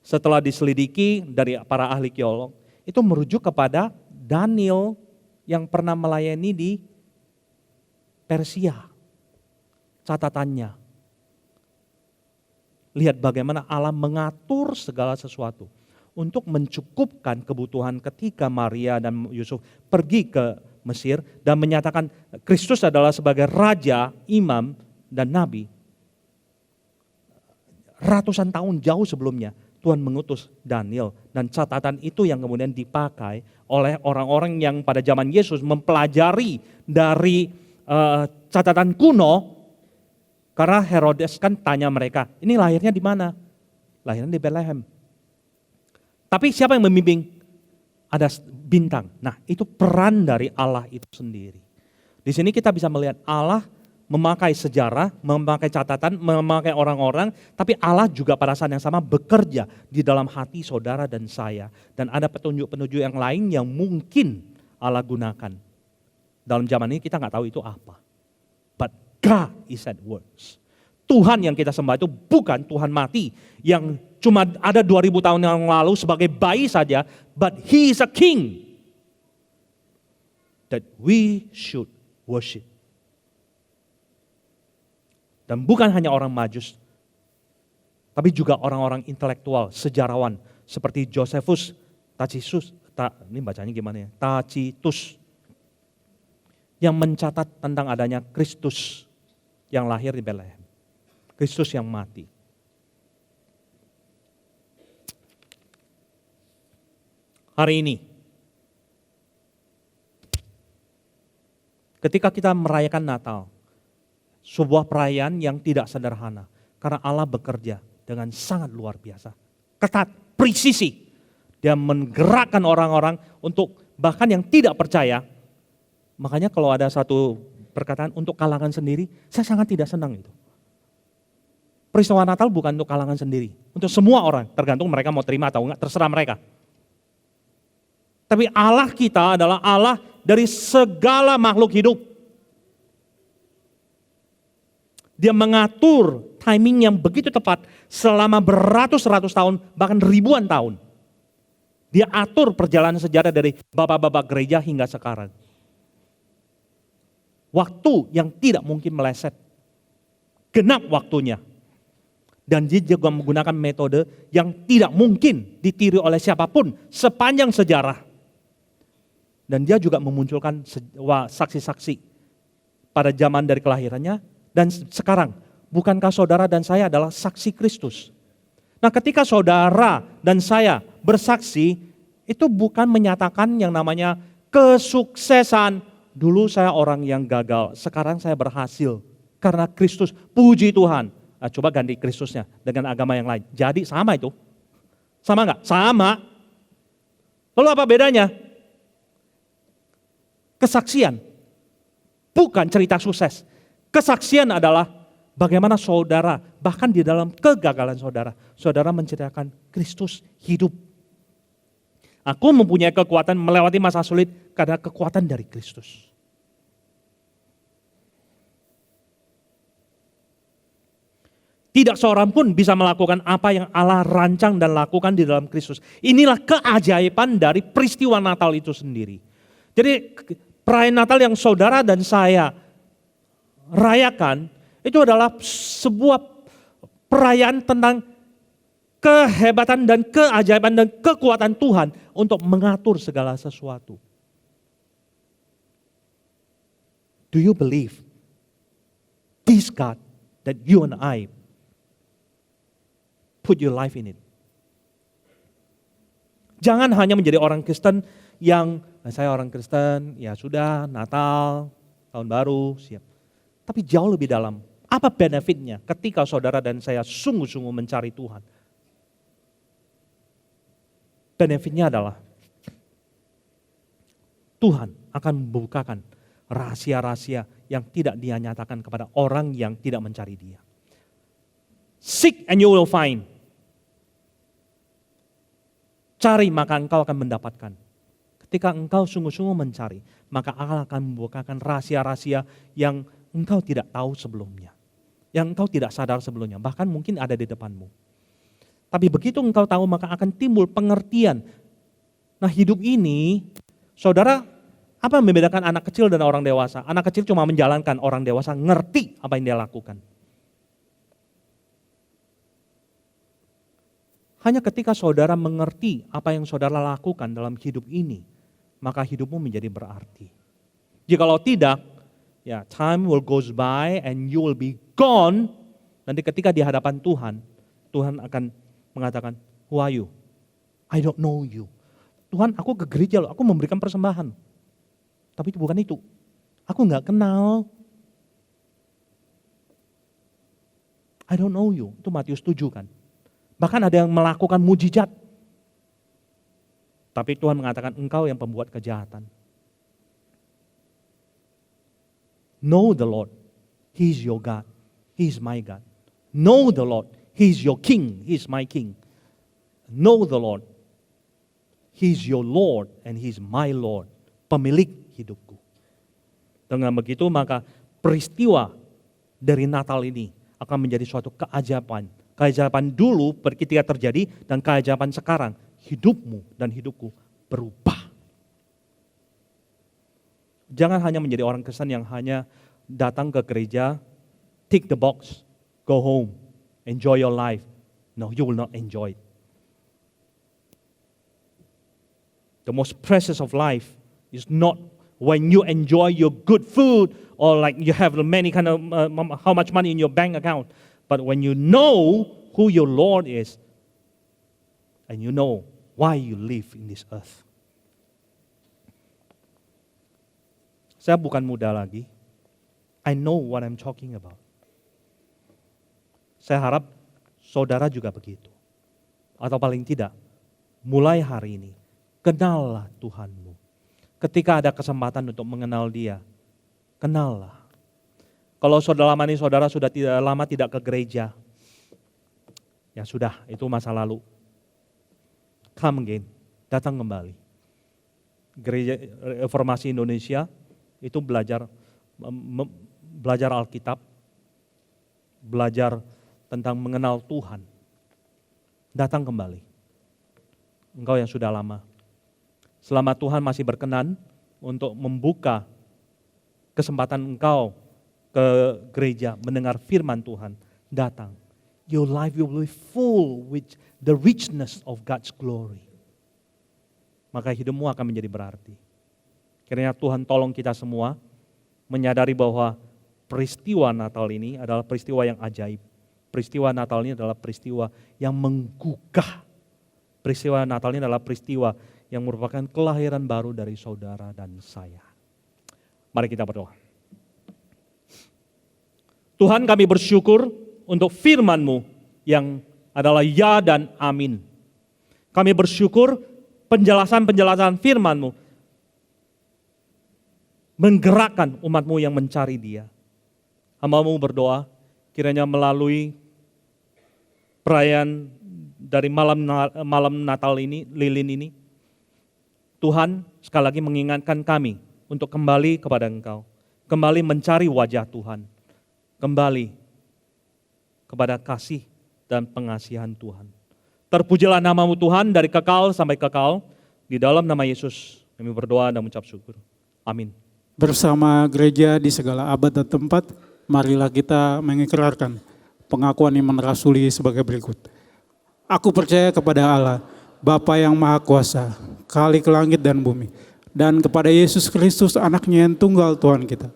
setelah diselidiki dari para ahli geolog, itu merujuk kepada Daniel yang pernah melayani di Persia. Catatannya. Lihat bagaimana Allah mengatur segala sesuatu untuk mencukupkan kebutuhan ketika Maria dan Yusuf pergi ke Mesir dan menyatakan Kristus adalah sebagai raja, imam, dan nabi. Ratusan tahun jauh sebelumnya Tuhan mengutus Daniel dan catatan itu yang kemudian dipakai oleh orang-orang yang pada zaman Yesus mempelajari dari catatan kuno karena Herodes kan tanya mereka, ini lahirnya di mana? Lahirnya di Bethlehem. Tapi siapa yang membimbing? Ada bintang. Nah, itu peran dari Allah itu sendiri. Di sini kita bisa melihat Allah memakai sejarah, memakai catatan, memakai orang-orang, tapi Allah juga pada saat yang sama bekerja di dalam hati saudara dan saya. Dan ada petunjuk-petunjuk yang lain yang mungkin Allah gunakan. Dalam zaman ini kita nggak tahu itu apa. But God is at works. Tuhan yang kita sembah itu bukan Tuhan mati yang cuma ada 2000 tahun yang lalu sebagai bayi saja, but He is a King that we should worship. Dan bukan hanya orang Majus, tapi juga orang-orang intelektual, sejarawan seperti Josephus Tacitus, ini bacanya gimana ya? Tacitus yang mencatat tentang adanya Kristus yang lahir di Bethlehem. Kristus yang mati. Hari ini, ketika kita merayakan Natal, sebuah perayaan yang tidak sederhana, karena Allah bekerja dengan sangat luar biasa, ketat, presisi. Dia menggerakkan orang-orang untuk bahkan yang tidak percaya. Makanya kalau ada satu perkataan untuk kalangan sendiri, saya sangat tidak senang itu. Peristiwa Natal bukan untuk kalangan sendiri, untuk semua orang, tergantung mereka mau terima atau enggak, terserah mereka. Tapi Allah kita adalah Allah dari segala makhluk hidup. Dia mengatur timing yang begitu tepat selama beratus-ratus tahun, bahkan ribuan tahun. Dia atur perjalanan sejarah dari bapak-bapak gereja hingga sekarang. Waktu yang tidak mungkin meleset. Genap waktunya. Dan dia juga menggunakan metode yang tidak mungkin ditiru oleh siapapun sepanjang sejarah. Dan dia juga memunculkan saksi-saksi pada zaman dari kelahirannya dan sekarang. Bukankah saudara dan saya adalah saksi Kristus? Nah, ketika saudara dan saya bersaksi, itu bukan menyatakan yang namanya kesuksesan. Dulu saya orang yang gagal, sekarang saya berhasil. Karena Kristus, puji Tuhan. Nah, coba ganti Kristusnya dengan agama yang lain. Jadi sama itu. Sama enggak? Sama. Lalu apa bedanya? Kesaksian, bukan cerita sukses. Kesaksian adalah bagaimana saudara, bahkan di dalam kegagalan saudara, saudara menceritakan Kristus hidup. Aku mempunyai kekuatan melewati masa sulit karena kekuatan dari Kristus. Tidak seorang pun bisa melakukan apa yang Allah rancang dan lakukan di dalam Kristus. Inilah keajaiban dari peristiwa Natal itu sendiri. Jadi perayaan Natal yang saudara dan saya rayakan itu adalah sebuah perayaan tentang kehebatan dan keajaiban dan kekuatan Tuhan untuk mengatur segala sesuatu. Do you believe this God that you and I put your life in it? Jangan hanya menjadi orang Kristen yang, saya orang Kristen, ya sudah Natal, tahun baru, siap. Tapi jauh lebih dalam, apa benefitnya ketika saudara dan saya sungguh-sungguh mencari Tuhan? Benefitnya adalah Tuhan akan membukakan rahasia-rahasia yang tidak Dia nyatakan kepada orang yang tidak mencari Dia. Seek and you will find. Cari maka engkau akan mendapatkan. Ketika engkau sungguh-sungguh mencari, maka Allah akan membukakan rahasia-rahasia yang engkau tidak tahu sebelumnya. Yang engkau tidak sadar sebelumnya, bahkan mungkin ada di depanmu. Tapi begitu engkau tahu maka akan timbul pengertian. Nah hidup ini, saudara, apa yang membedakan anak kecil dan orang dewasa? Anak kecil cuma menjalankan, orang dewasa ngerti apa yang dia lakukan. Hanya ketika saudara mengerti apa yang saudara lakukan dalam hidup ini, maka hidupmu menjadi berarti. Jikalau tidak, ya time will goes by and you will be gone. Nanti ketika di hadapan Tuhan, Tuhan akan mengatakan, who are you? I don't know you. Tuhan, aku ke gereja loh, aku memberikan persembahan. Tapi itu bukan itu. Aku nggak kenal. I don't know you. Itu Matius 7 kan. Bahkan ada yang melakukan mujizat. Tapi Tuhan mengatakan engkau yang pembuat kejahatan. Know the Lord. He is your God. He is my God. Know the Lord. He is your King. He is my King. Know the Lord. He is your Lord and He is my Lord. Pemilik hidupku. Dengan begitu maka peristiwa dari Natal ini akan menjadi suatu keajaiban. Keajaiban dulu ketika terjadi dan keajaiban sekarang. Hidupmu dan hidupku berubah. Jangan hanya menjadi orang Kristen yang hanya datang ke gereja, tick the box, go home, enjoy your life. No, you will not enjoy it. The most precious of life is not when you enjoy your good food or like you have many kind of how much money in your bank account. But when you know who your Lord is and you know why you live in this earth. Saya bukan muda lagi. I know what I'm talking about. Saya harap saudara juga begitu. Atau paling tidak, mulai hari ini, kenallah Tuhanmu. Ketika ada kesempatan untuk mengenal Dia, kenallah. Kalau saudara sudah tidak lama tidak ke gereja, ya sudah, itu masa lalu. Come again, datang kembali. Gereja Reformasi Indonesia itu belajar Alkitab, belajar tentang mengenal Tuhan. Datang kembali. Engkau yang sudah lama. Selama Tuhan masih berkenan untuk membuka kesempatan engkau ke gereja mendengar firman Tuhan, datang. Your life will be full with the richness of God's glory. Maka hidupmu akan menjadi berarti. Kiranya Tuhan tolong kita semua menyadari bahwa peristiwa Natal ini adalah peristiwa yang ajaib. Peristiwa Natal ini adalah peristiwa yang menggugah. Peristiwa Natal ini adalah peristiwa yang merupakan kelahiran baru dari saudara dan saya. Mari kita berdoa. Tuhan, kami bersyukur untuk firman-Mu yang adalah ya dan amin. Kami bersyukur penjelasan-penjelasan firman-Mu menggerakkan umat-Mu yang mencari Dia. Hamba-Mu berdoa, kiranya melalui perayaan dari malam Natal ini, lilin ini, Tuhan sekali lagi mengingatkan kami untuk kembali kepada Engkau, kembali mencari wajah Tuhan, kembali kepada kasih dan pengasihan Tuhan. Terpujilah nama-Mu Tuhan dari kekal sampai kekal, di dalam nama Yesus kami berdoa dan mengucap syukur. Amin. Bersama gereja di segala abad dan tempat, marilah kita mengikrarkan pengakuan iman rasuli sebagai berikut. Aku percaya kepada Allah, Bapa yang Maha Kuasa, Khalik langit dan bumi, dan kepada Yesus Kristus anaknya yang tunggal Tuhan kita,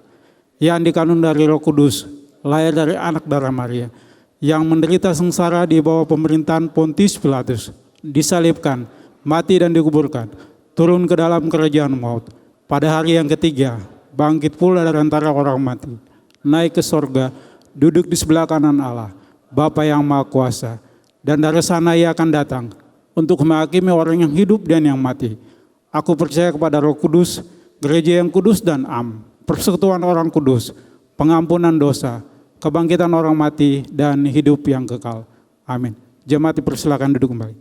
yang dikandung dari Roh Kudus, lahir dari anak darah Maria, yang menderita sengsara di bawah pemerintahan Pontius Pilatus, disalibkan, mati dan dikuburkan, turun ke dalam kerajaan maut. Pada hari yang ketiga, bangkit pula dari antara orang mati, naik ke sorga, duduk di sebelah kanan Allah, Bapa yang Maha Kuasa, dan dari sana Ia akan datang untuk menghakimi orang yang hidup dan yang mati. Aku percaya kepada Roh Kudus, gereja yang kudus dan am, persekutuan orang kudus, pengampunan dosa, kebangkitan orang mati, dan hidup yang kekal. Amin. Jemaat dipersilakan duduk kembali.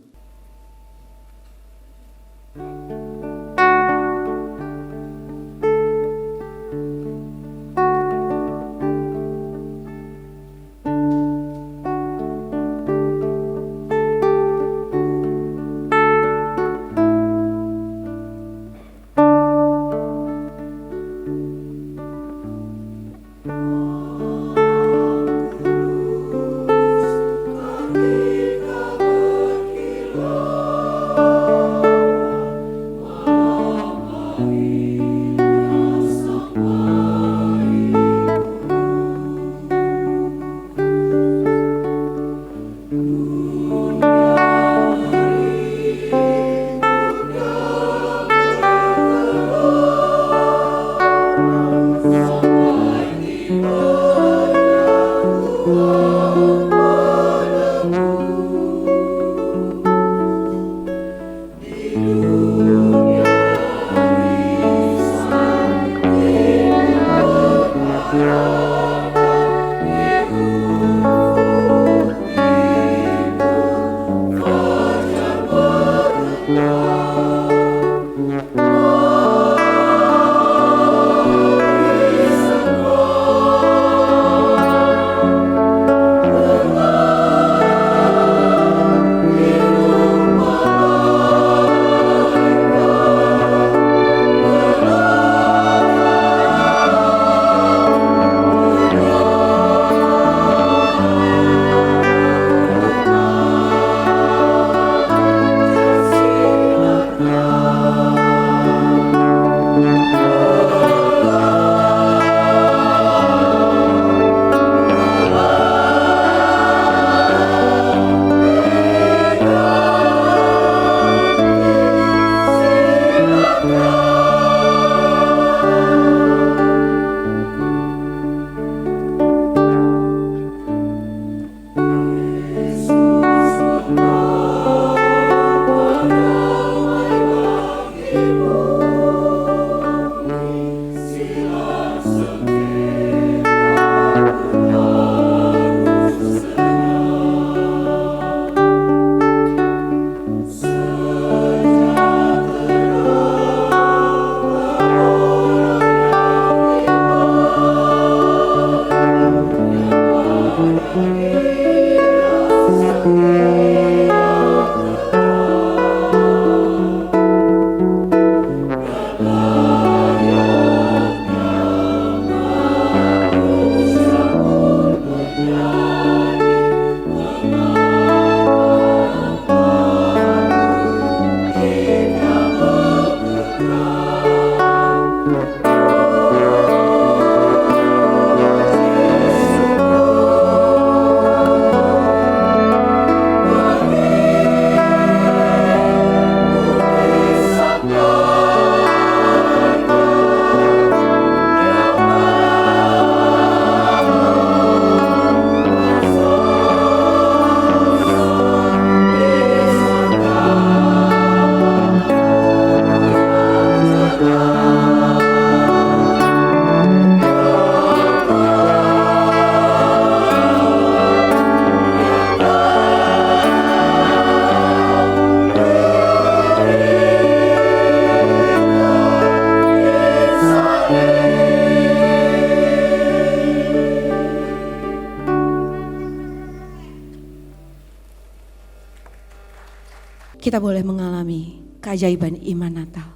kita boleh mengalami keajaiban iman Natal.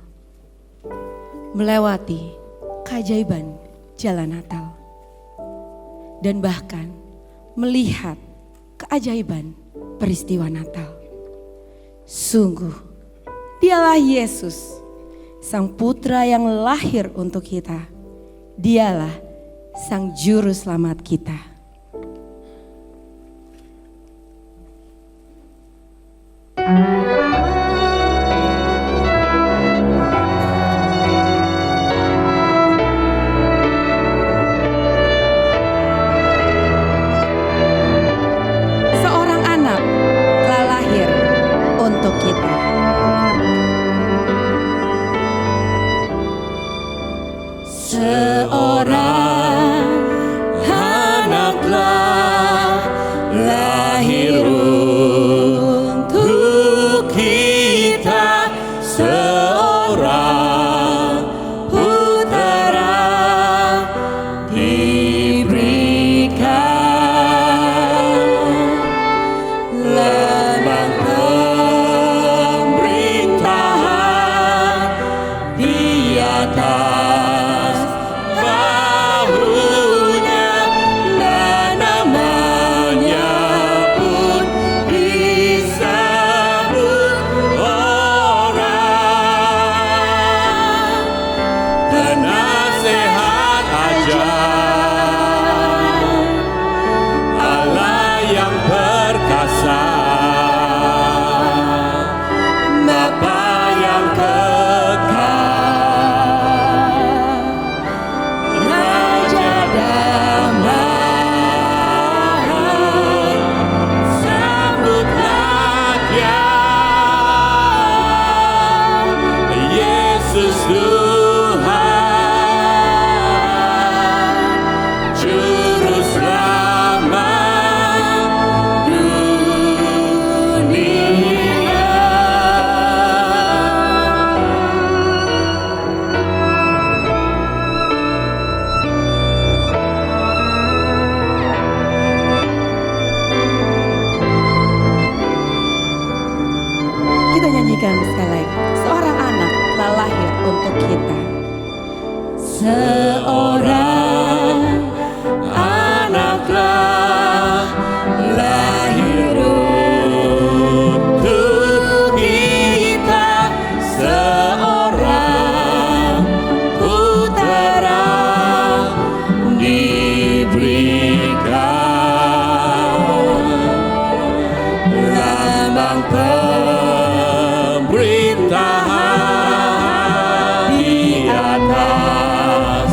Melewati keajaiban jalan Natal. Dan bahkan melihat keajaiban peristiwa Natal. Sungguh, dialah Yesus, Sang Putra yang lahir untuk kita. Dialah Sang Juru Selamat kita. Seorang anak telah lahir untuk kita. Seorang anaklah lahir untuk kita, seorang putera diberikan, lambang pemerintahan di atas bahunya, dan namanya pun disebut orang penasehat ajaib, Allah yang perkasa, Bapa yang kekal, Raja damai, sambutlah Dia, Yesus Tuhan, Juru Selamat dunia. Kita nyanyikan sekali lagi. Seorang anak telah lahir untuk kita. Seorang anaklah lahir untuk kita, seorang putera diberikan, lambang pemerintahan di atas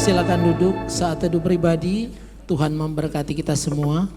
Silakan duduk saat teduh pribadi. Tuhan memberkati kita semua.